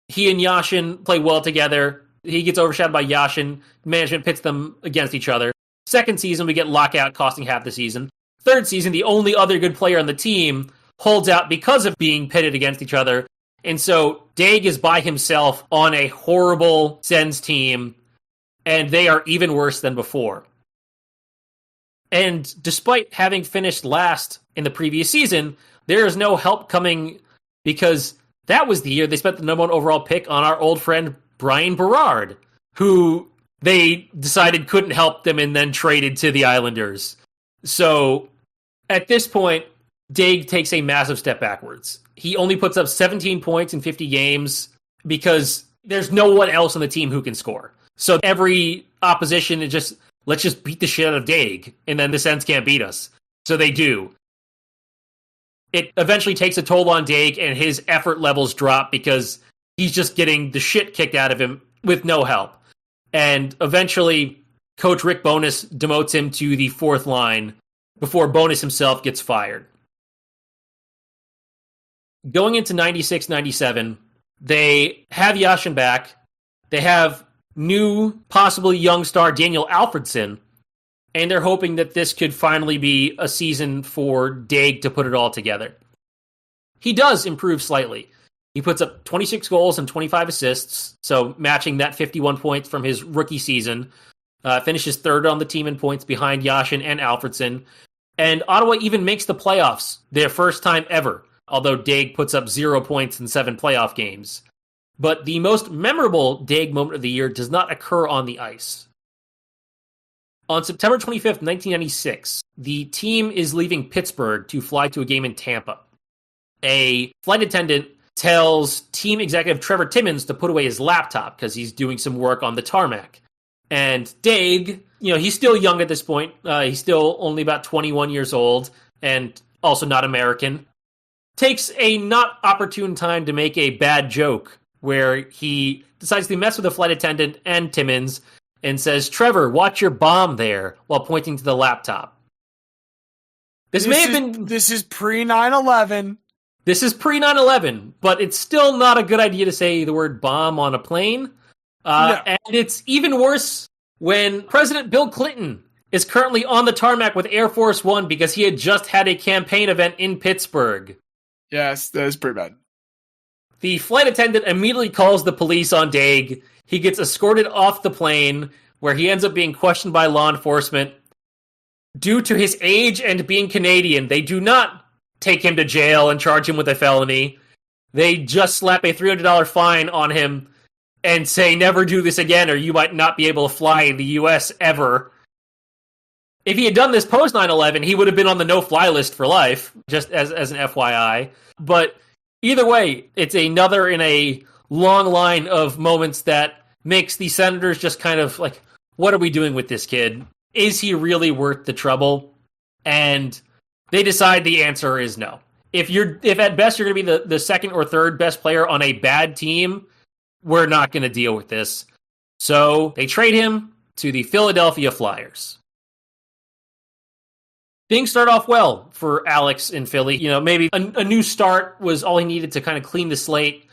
he and Yashin play well together. He gets overshadowed by Yashin. Management pits them against each other. Second season, we get lockout costing half the season. Third season, the only other good player on the team holds out because of being pitted against each other. And so Daigle is by himself on a horrible Sens team, and they are even worse than before. And despite having finished last in the previous season, there is no help coming because that was the year they spent the number 1 overall pick on our old friend Brian Berard, who they decided couldn't help them and then traded to the Islanders. So at this point, Daigle takes a massive step backwards. He only puts up 17 points in 50 games because there's no one else on the team who can score. So every opposition is just, let's just beat the shit out of Daigle, and then the Sens can't beat us. So they do. It eventually takes a toll on Daigle, and his effort levels drop because he's just getting the shit kicked out of him with no help. And eventually, Coach Rick Bowness demotes him to the 4th line before Bowness himself gets fired. Going into 96-97, they have Yashin back. They have new, possibly young star Daniel Alfredson, and they're hoping that this could finally be a season for Daigle to put it all together. He does improve slightly. He puts up 26 goals and 25 assists, so matching that 51 points from his rookie season. Finishes 3rd on the team in points behind Yashin and Alfredson. And Ottawa even makes the playoffs, their first time ever, although Daigle puts up 0 points in 7 playoff games. But the most memorable Daigle moment of the year does not occur on the ice. On September 25th, 1996, the team is leaving Pittsburgh to fly to a game in Tampa. A flight attendant tells team executive Trevor Timmins to put away his laptop because he's doing some work on the tarmac. And Daigle, he's still young at this point. He's still only about 21 years old and also not American. Takes a not opportune time to make a bad joke where he decides to mess with the flight attendant and Timmins and says, "Trevor, watch your bomb there," while pointing to the laptop. This
is pre 9/11.
This is pre 9/11, but it's still not a good idea to say the word bomb on a plane. No. And it's even worse when President Bill Clinton is currently on the tarmac with Air Force One because he had just had a campaign event in Pittsburgh.
Yes, that is pretty bad.
The flight attendant immediately calls the police on Daigle. He gets escorted off the plane, where he ends up being questioned by law enforcement. Due to his age and being Canadian, they do not take him to jail and charge him with a felony. They just slap a $300 fine on him and say, never do this again, or you might not be able to fly in the U.S. ever. If he had done this post 9/11, he would have been on the no-fly list for life, just as an FYI. But either way, it's another in a long line of moments that makes the Senators just kind of like, what are we doing with this kid? Is he really worth the trouble? And they decide the answer is no. If at best you're going to be the second or third best player on a bad team, we're not going to deal with this. So they trade him to the Philadelphia Flyers. Things start off well for Alex in Philly. Maybe a new start was all he needed to kind of clean the slate.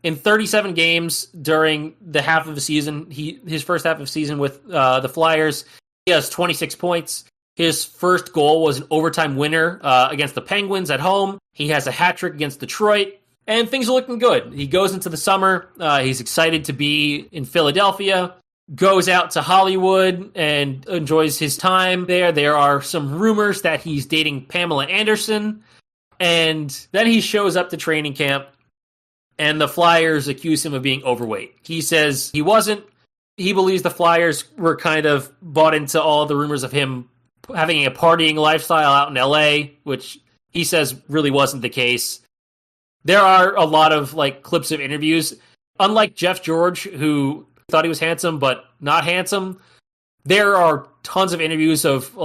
In 37 games during the half of the season, his first half of the season with the Flyers, he has 26 points. His first goal was an overtime winner against the Penguins at home. He has a hat trick against Detroit, and things are looking good. He goes into the summer. He's excited to be in Philadelphia. Goes out to Hollywood and enjoys his time there. There are some rumors that he's dating Pamela Anderson. And then he shows up to training camp, and the Flyers accuse him of being overweight. He says he wasn't. He believes the Flyers were kind of bought into all the rumors of him having a partying lifestyle out in LA, which he says really wasn't the case. There are a lot of clips of interviews. Unlike Jeff George, who thought he was handsome but not handsome, there are tons of interviews of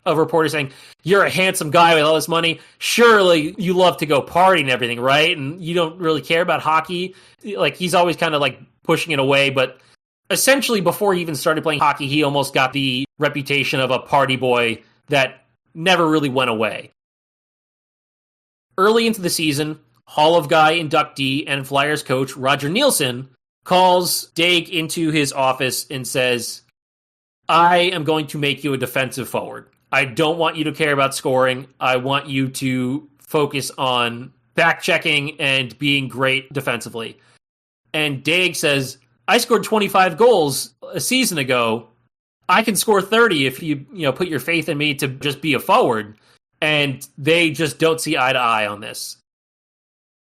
reporters saying, "You're a handsome guy with all this money. Surely you love to go party and everything, right? And you don't really care about hockey." He's always kind of pushing it away, but essentially before he even started playing hockey, he almost got the reputation of a party boy that never really went away. Early into the season, Hall of Guy inductee and Flyers coach Roger Nielsen calls Daigle into his office and says, "I am going to make you a defensive forward. I don't want you to care about scoring. I want you to focus on back-checking and being great defensively." And Daigle says, "I scored 25 goals a season ago. I can score 30 if you put your faith in me to just be a forward. And they just don't see eye to eye on this.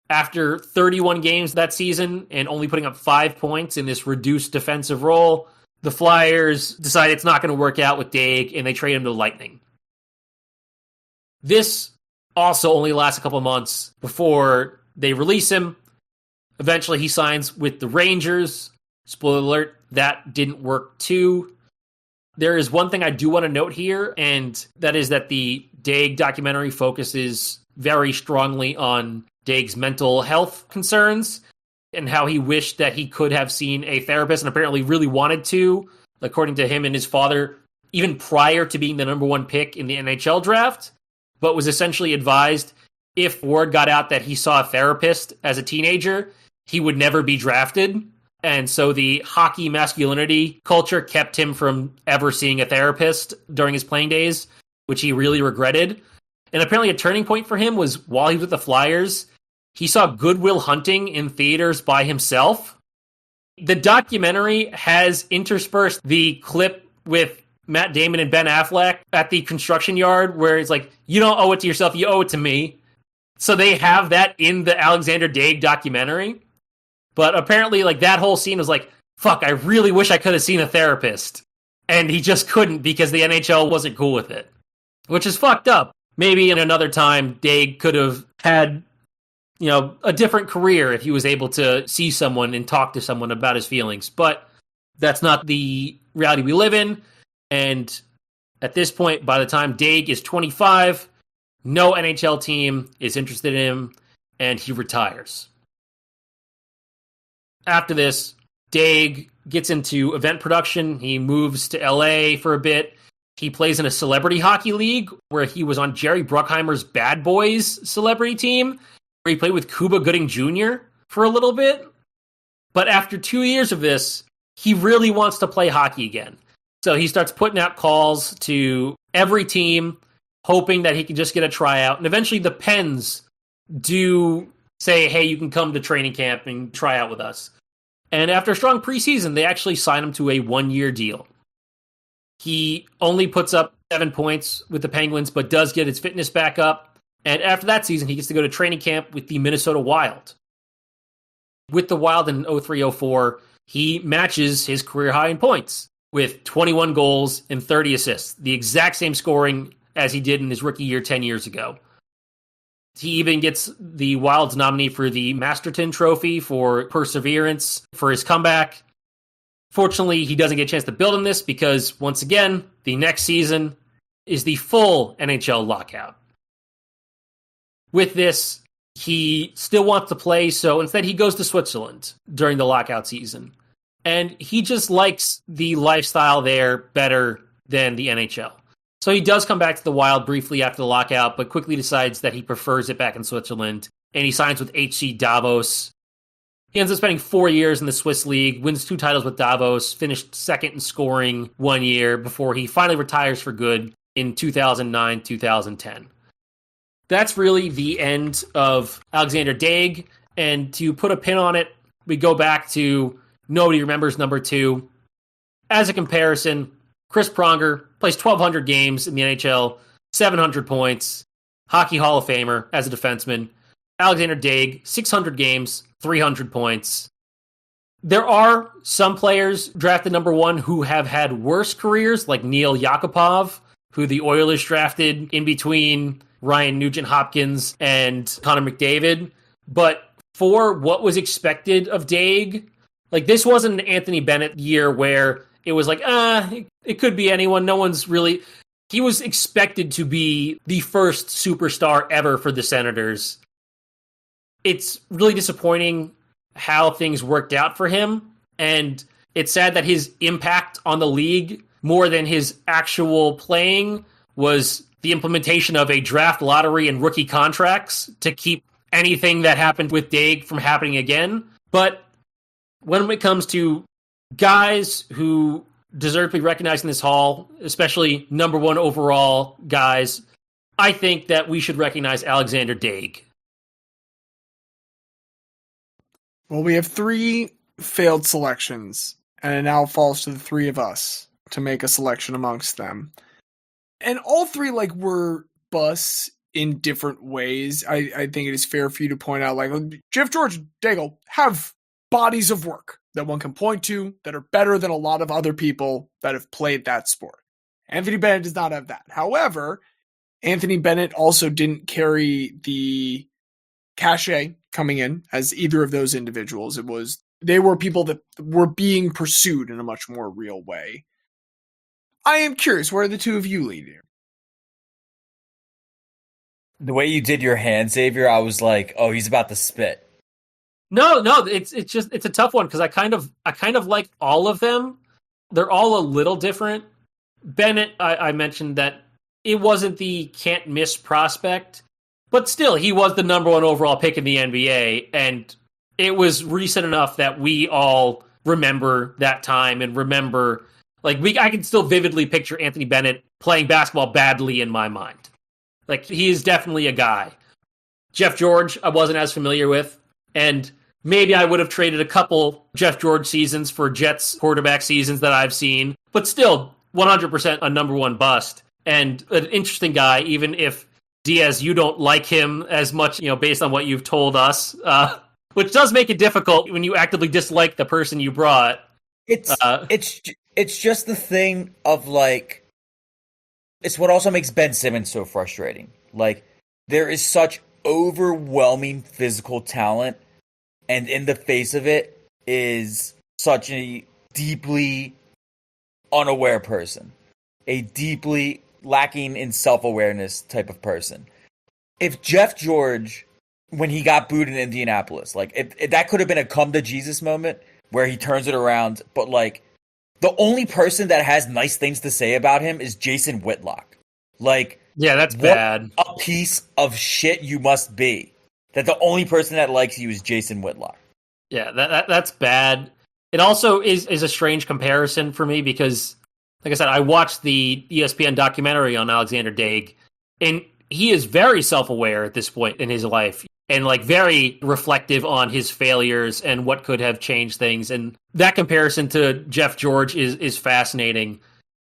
After 31 games that season and only putting up 5 points in this reduced defensive role, the Flyers decide it's not going to work out with Daigle, and they trade him to the Lightning. This also only lasts a couple months before they release him. Eventually, he signs with the Rangers. Spoiler alert, that didn't work too. There is one thing I do want to note here, and that is that the Daigle documentary focuses very strongly on Daigle's mental health concerns and how he wished that he could have seen a therapist and apparently really wanted to, according to him and his father, even prior to being the number 1 pick in the NHL draft, but was essentially advised if word got out that he saw a therapist as a teenager, he would never be drafted. And so the hockey masculinity culture kept him from ever seeing a therapist during his playing days, which he really regretted. And apparently a turning point for him was while he was with the Flyers, he saw Good Will Hunting in theaters by himself. The documentary has interspersed the clip with Matt Damon and Ben Affleck at the construction yard where it's like, you don't owe it to yourself, you owe it to me. So they have that in the Alexandre Daigle documentary. But apparently, like, that whole scene was like, fuck, I really wish I could have seen a therapist. And he just couldn't because the NHL wasn't cool with it. Which is fucked up. Maybe in another time, Daigle could have had, a different career if he was able to see someone and talk to someone about his feelings. But that's not the reality we live in. And at this point, by the time Daigle is 25, no NHL team is interested in him, and he retires. After this, Daigle gets into event production. He moves to LA for a bit. He plays in a celebrity hockey league where he was on Jerry Bruckheimer's Bad Boys celebrity team, where he played with Cuba Gooding Jr. for a little bit. But after 2 years of this, he really wants to play hockey again. So he starts putting out calls to every team, hoping that he can just get a tryout. And eventually the Pens do say, hey, you can come to training camp and try out with us. And after a strong preseason, they actually sign him to a 1-year deal. He only puts up 7 points with the Penguins, but does get his fitness back up. And after that season, he gets to go to training camp with the Minnesota Wild. With the Wild in 03-04, he matches his career high in points with 21 goals and 30 assists, the exact same scoring as he did in his rookie year 10 years ago. He even gets the Wild's nominee for the Masterton Trophy for perseverance for his comeback. Fortunately, he doesn't get a chance to build on this because, once again, the next season is the full NHL lockout. With this, he still wants to play, so instead he goes to Switzerland during the lockout season. And he just likes the lifestyle there better than the NHL. So he does come back to the Wild briefly after the lockout, but quickly decides that he prefers it back in Switzerland. And he signs with HC Davos. He ends up spending 4 years in the Swiss League, wins 2 titles with Davos, finished second in scoring 1 year before he finally retires for good in 2009-2010. That's really the end of Alexandre Daigle. And to put a pin on it, we go back to nobody remembers number 2. As a comparison, Chris Pronger plays 1,200 games in the NHL, 700 points, Hockey Hall of Famer as a defenseman. Alexandre Daigle, 600 games, 300 points. There are some players drafted number 1 who have had worse careers, like Neil Yakupov, who the Oilers drafted in between Ryan Nugent-Hopkins and Connor McDavid. But for what was expected of Daigle, like, this wasn't an Anthony Bennett year where it was like, it could be anyone. No one's really... He was expected to be the first superstar ever for the Senators. It's really disappointing how things worked out for him. And it's sad that his impact on the league, more than his actual playing, was the implementation of a draft lottery and rookie contracts to keep anything that happened with Daigle from happening again. But when it comes to guys who deserve to be recognized in this hall, especially number 1 overall guys, I think that we should recognize Alexandre Daigle.
Well, we have 3 failed selections, and it now falls to the 3 of us. to make a selection amongst them. And all three like were busts in different ways. I think it is fair for you to point out, like, Jeff George and Daigle have bodies of work that one can point to that are better than a lot of other people that have played that sport. Anthony Bennett does not have that. However, Anthony Bennett also didn't carry the cachet coming in as either of those individuals. They were people that were being pursued in a much more real way. I am curious, where are the two of you lead here?
The way you did your hand, Xavier, I was like, oh, he's about to spit.
No, it's a tough one because I kind of like all of them. They're all a little different. Bennett, I mentioned that it wasn't the can't miss prospect, but still, he was the number one overall pick in the NBA, and it was recent enough that we all remember that time and remember, like, I can still vividly picture Anthony Bennett playing basketball badly in my mind. Like, he is definitely a guy. Jeff George, I wasn't as familiar with, and maybe I would have traded a couple Jeff George seasons for Jets quarterback seasons that I've seen, but still 100% a number one bust and an interesting guy, even if Diaz, you don't like him as much, based on what you've told us, which does make it difficult when you actively dislike the person you brought.
It's just the thing of, like, it's what also makes Ben Simmons so frustrating. Like, there is such overwhelming physical talent, and in the face of it is such a deeply unaware person, a deeply lacking in self-awareness type of person. If Jeff George, when he got booed in Indianapolis, like, if that could have been a come to Jesus moment where he turns it around, but, like, the only person that has nice things to say about him is Jason Whitlock. Like,
yeah, that's bad.
A piece of shit you must be. That the only person that likes you is Jason Whitlock.
Yeah, that's bad. It also is a strange comparison for me because, like I said, I watched the ESPN documentary on Alexandre Daigle, and he is very self-aware at this point in his life and, like, very reflective on his failures and what could have changed things. And that comparison to Jeff George is fascinating.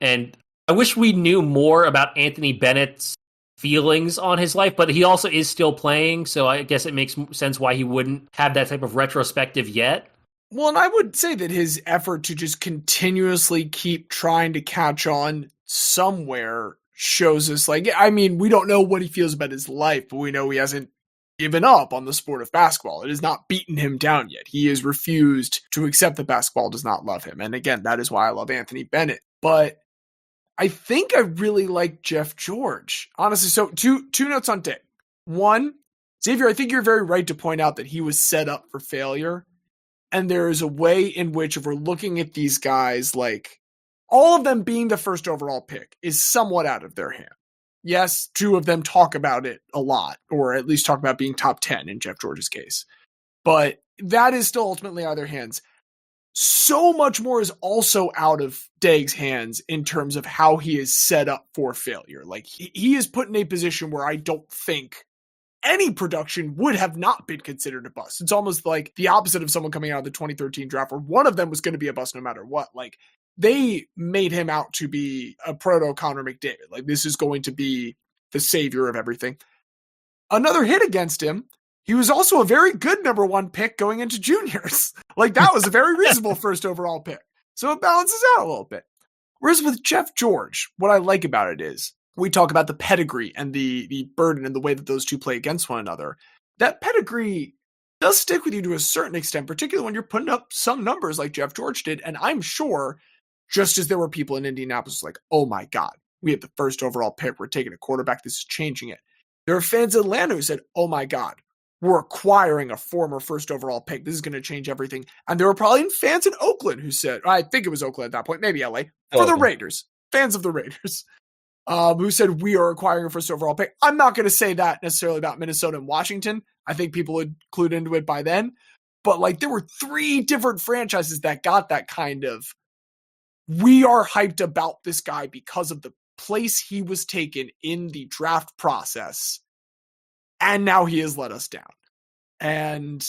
And I wish we knew more about Anthony Bennett's feelings on his life, but he also is still playing, so I guess it makes sense why he wouldn't have that type of retrospective yet.
Well, and I would say that his effort to just continuously keep trying to catch on somewhere shows us, like, I mean, we don't know what he feels about his life, but we know he hasn't given up on the sport of basketball. It has not beaten him down yet. He has refused to accept that basketball does not love him. And again, that is why I love Anthony Bennett. But I think I really like Jeff George, honestly. So two notes on Dick. One, Xavier, I think you're very right to point out that he was set up for failure. And there is a way in which, if we're looking at these guys, like, all of them being the first overall pick is somewhat out of their hand. Yes, two of them talk about it a lot, or at least talk about being top 10 in Jeff George's case. But that is still ultimately out of their hands. So much more is also out of Daigle's hands in terms of how he is set up for failure. Like, he is put in a position where I don't think any production would have not been considered a bust. It's almost like the opposite of someone coming out of the 2013 draft where one of them was going to be a bust no matter what. Like, they made him out to be a proto Connor McDavid. Like, this is going to be the savior of everything. Another hit against him. He was also a very good number one pick going into juniors. Like, that was a very reasonable first overall pick. So it balances out a little bit. Whereas with Jeff George, what I like about it is we talk about the pedigree and the burden and the way that those two play against one another. That pedigree does stick with you to a certain extent, particularly when you're putting up some numbers like Jeff George did. And I'm sure, just as there were people in Indianapolis like, oh my God, we have the first overall pick. We're taking a quarterback. This is changing it. There are fans in Atlanta who said, oh my God, we're acquiring a former first overall pick. This is going to change everything. And there were probably fans in Oakland who said, I think it was Oakland at that point, maybe LA, for the Raiders, fans of the Raiders, who said, we are acquiring a first overall pick. I'm not going to say that necessarily about Minnesota and Washington. I think people had clued into it by then. But, like, there were three different franchises that got that kind of, we are hyped about this guy because of the place he was taken in the draft process. And now he has let us down. And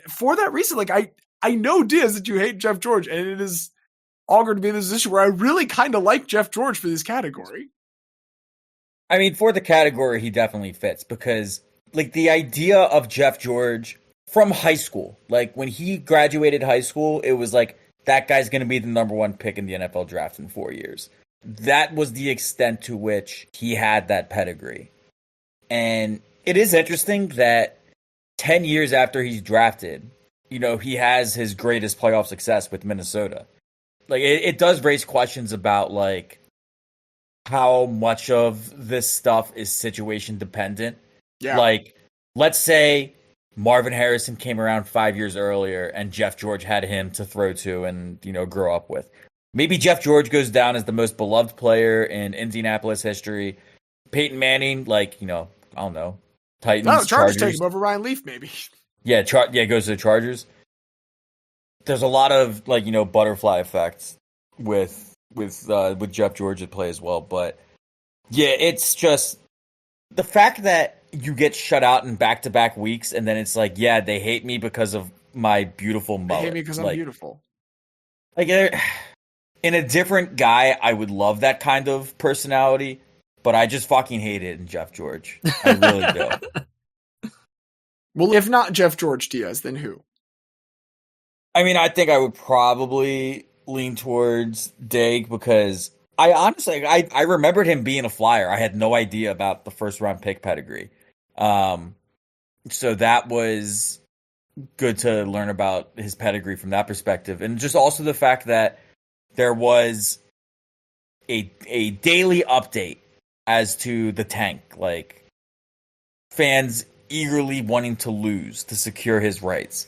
for that reason, like, I know, Diaz, that you hate Jeff George, and it is all going to be in this position where I really kind of like Jeff George for this category.
I mean, for the category, he definitely fits because, like, the idea of Jeff George from high school, like, when he graduated high school, it was like, that guy's going to be the number one pick in the NFL draft in 4 years. That was the extent to which he had that pedigree. And it is interesting that 10 years after he's drafted, you know, he has his greatest playoff success with Minnesota. Like, it does raise questions about, like, how much of this stuff is situation dependent.
Yeah.
Like, let's say Marvin Harrison came around 5 years earlier and Jeff George had him to throw to and, you know, grow up with. Maybe Jeff George goes down as the most beloved player in Indianapolis history. Peyton Manning, like, you know, I don't know, Titans,
No, Chargers
Chargers.
take him over Ryan Leaf, maybe.
Yeah, goes to the Chargers. There's a lot of, like, you know, butterfly effects with Jeff George at play as well. But yeah, it's just the fact that you get shut out in back-to-back weeks, and then it's like, yeah, they hate me because of my beautiful mullet.
They hate me because I'm beautiful.
Like, in a different guy, I would love that kind of personality, but I just fucking hate it in Jeff George. I really do.
Well, if not Jeff George Diaz, then who?
I mean, I think I would probably lean towards Daigle because I honestly, I remembered him being a Flyer. I had no idea about the first round pick pedigree. So that was good to learn about his pedigree from that perspective. And just also the fact that there was a daily update as to the tank, like fans eagerly wanting to lose to secure his rights.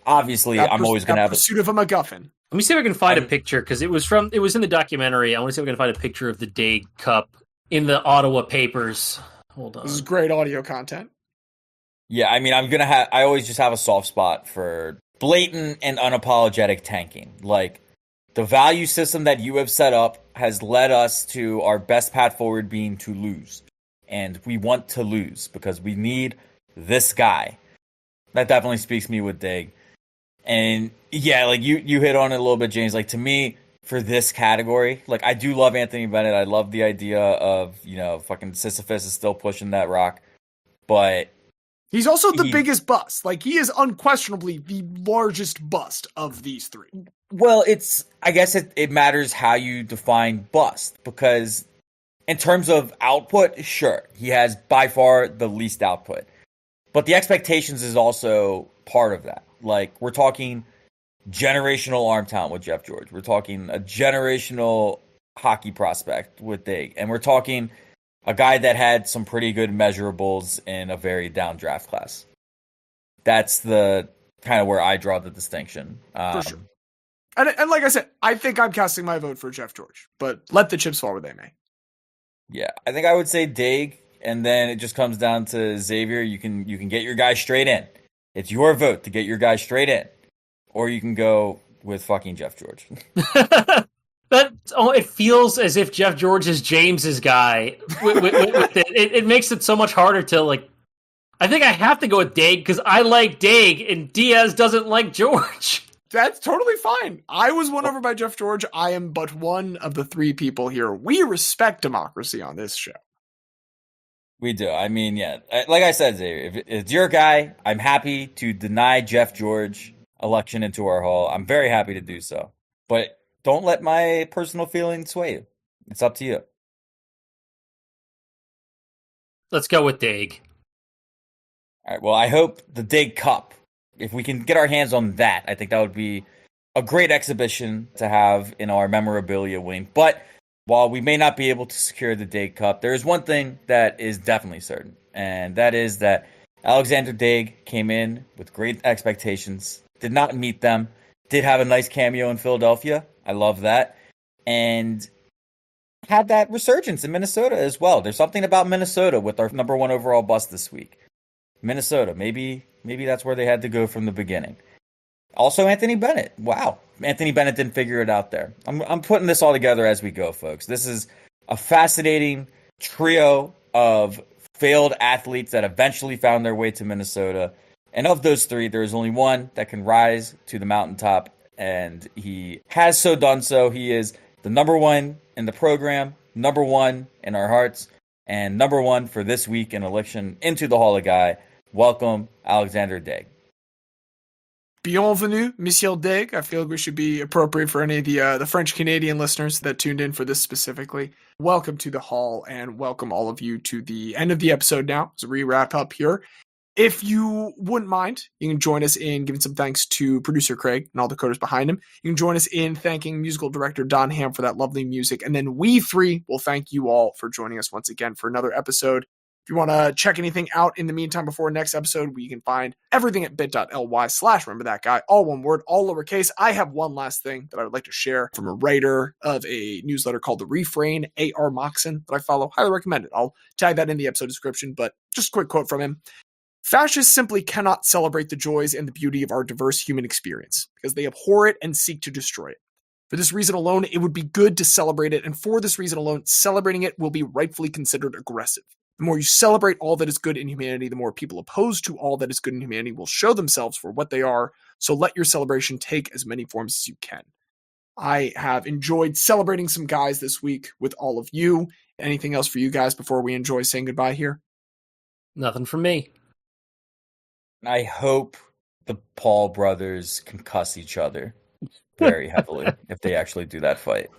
Obviously, I'm always going to have
pursuit of a MacGuffin.
Let me see if I can find a picture because it was in the documentary. I want to see if I can find a picture of the Daigle Cup in the Ottawa papers. Hold on.
This is great audio content.
Yeah, I mean, I always just have a soft spot for blatant and unapologetic tanking. Like, the value system that you have set up has led us to our best path forward being to lose. And we want to lose because we need this guy. That definitely speaks to me with Daigle. And yeah, like you hit on it a little bit, James. Like, to me, for this category, like, I do love Anthony Bennett. I love the idea of, you know, fucking Sisyphus is still pushing that rock. But
he's also the biggest bust. Like, he is unquestionably the largest bust of these three.
Well, I guess it matters how you define bust, because in terms of output, sure, he has by far the least output. But the expectations is also part of that. Like, we're talking generational arm talent with Jeff George. We're talking a generational hockey prospect with Daigle. And we're talking a guy that had some pretty good measurables in a very down draft class. That's the kind of where I draw the distinction.
For sure. And like I said, I think I'm casting my vote for Jeff George, but let the chips fall where they may.
Yeah, I think I would say Daigle, and then it just comes down to Xavier. You can get your guy straight in. It's your vote to get your guy straight in. Or you can go with fucking Jeff George.
It feels as if Jeff George is James's guy. With it. It makes it so much harder to, like, I think I have to go with Daigle because I like Daigle and Diaz doesn't like George.
That's totally fine. I was won over by Jeff George. I am but one of the three people here. We respect democracy on this show.
We do. I mean, yeah. Like I said, Xavier, if it's your guy, I'm happy to deny Jeff George election into our hall. I'm very happy to do so. But don't let my personal feelings sway you. It's up to you.
Let's go with Daigle.
All right. Well, I hope the Daigle Cup, if we can get our hands on that, I think that would be a great exhibition to have in our memorabilia wing. But while we may not be able to secure the Daigle Cup, there is one thing that is definitely certain, and that is that Alexandre Daigle came in with great expectations, did not meet them, did have a nice cameo in Philadelphia. I love that. And had that resurgence in Minnesota as well. There's something about Minnesota with our number one overall bust this week. Minnesota, maybe that's where they had to go from the beginning. Also, Anthony Bennett. Wow. Anthony Bennett didn't figure it out there. I'm putting this all together as we go, folks. This is a fascinating trio of failed athletes that eventually found their way to Minnesota. And of those three, there is only one that can rise to the mountaintop and he has so done so. He is the number one in the program, number one in our hearts, and number one for this week in election into the Hall of Guy. Welcome, Alexandre Daigle.
Bienvenue, Monsieur Daigle. I feel like we should be appropriate for any of the French Canadian listeners that tuned in for this specifically. Welcome to the Hall, and welcome all of you to the end of the episode now as we wrap up here. If you wouldn't mind, you can join us in giving some thanks to producer Craig and all the coders behind him. You can join us in thanking musical director Don Ham for that lovely music. And then we three will thank you all for joining us once again for another episode. If you want to check anything out in the meantime before next episode, you can find everything at bit.ly/remember that guy, all one word, all lowercase. I have one last thing that I would like to share from a writer of a newsletter called The Refrain, A.R. Moxon, that I follow. Highly recommend it. I'll tag that in the episode description, but just a quick quote from him. Fascists simply cannot celebrate the joys and the beauty of our diverse human experience because they abhor it and seek to destroy it. For this reason alone, it would be good to celebrate it, and for this reason alone, celebrating it will be rightfully considered aggressive. The more you celebrate all that is good in humanity, the more people opposed to all that is good in humanity will show themselves for what they are, so let your celebration take as many forms as you can. I have enjoyed celebrating some guys this week with all of you. Anything else for you guys before we enjoy saying goodbye here?
Nothing from me.
I hope the Paul brothers concuss each other very heavily if they actually do that fight.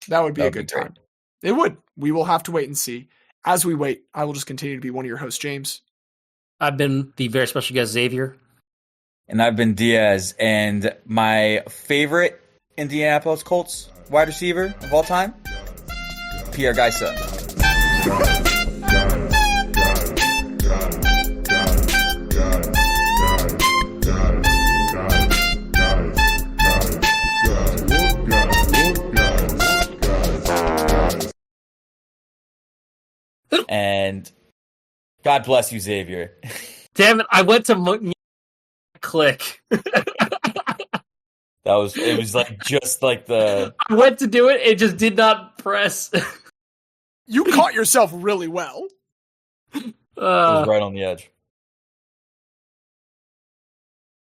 That would be a good time. It would. We will have to wait and see. As we wait, I will just continue to be one of your hosts, James.
I've been the very special guest, Xavier.
And I've been Diaz. And my favorite Indianapolis Colts wide receiver of all time, Pierre Geisa. And God bless you, Xavier.
Damn it! I went to click.
It was like just like the.
I went to do it. It just did not press.
You caught yourself really well.
It was right on the edge.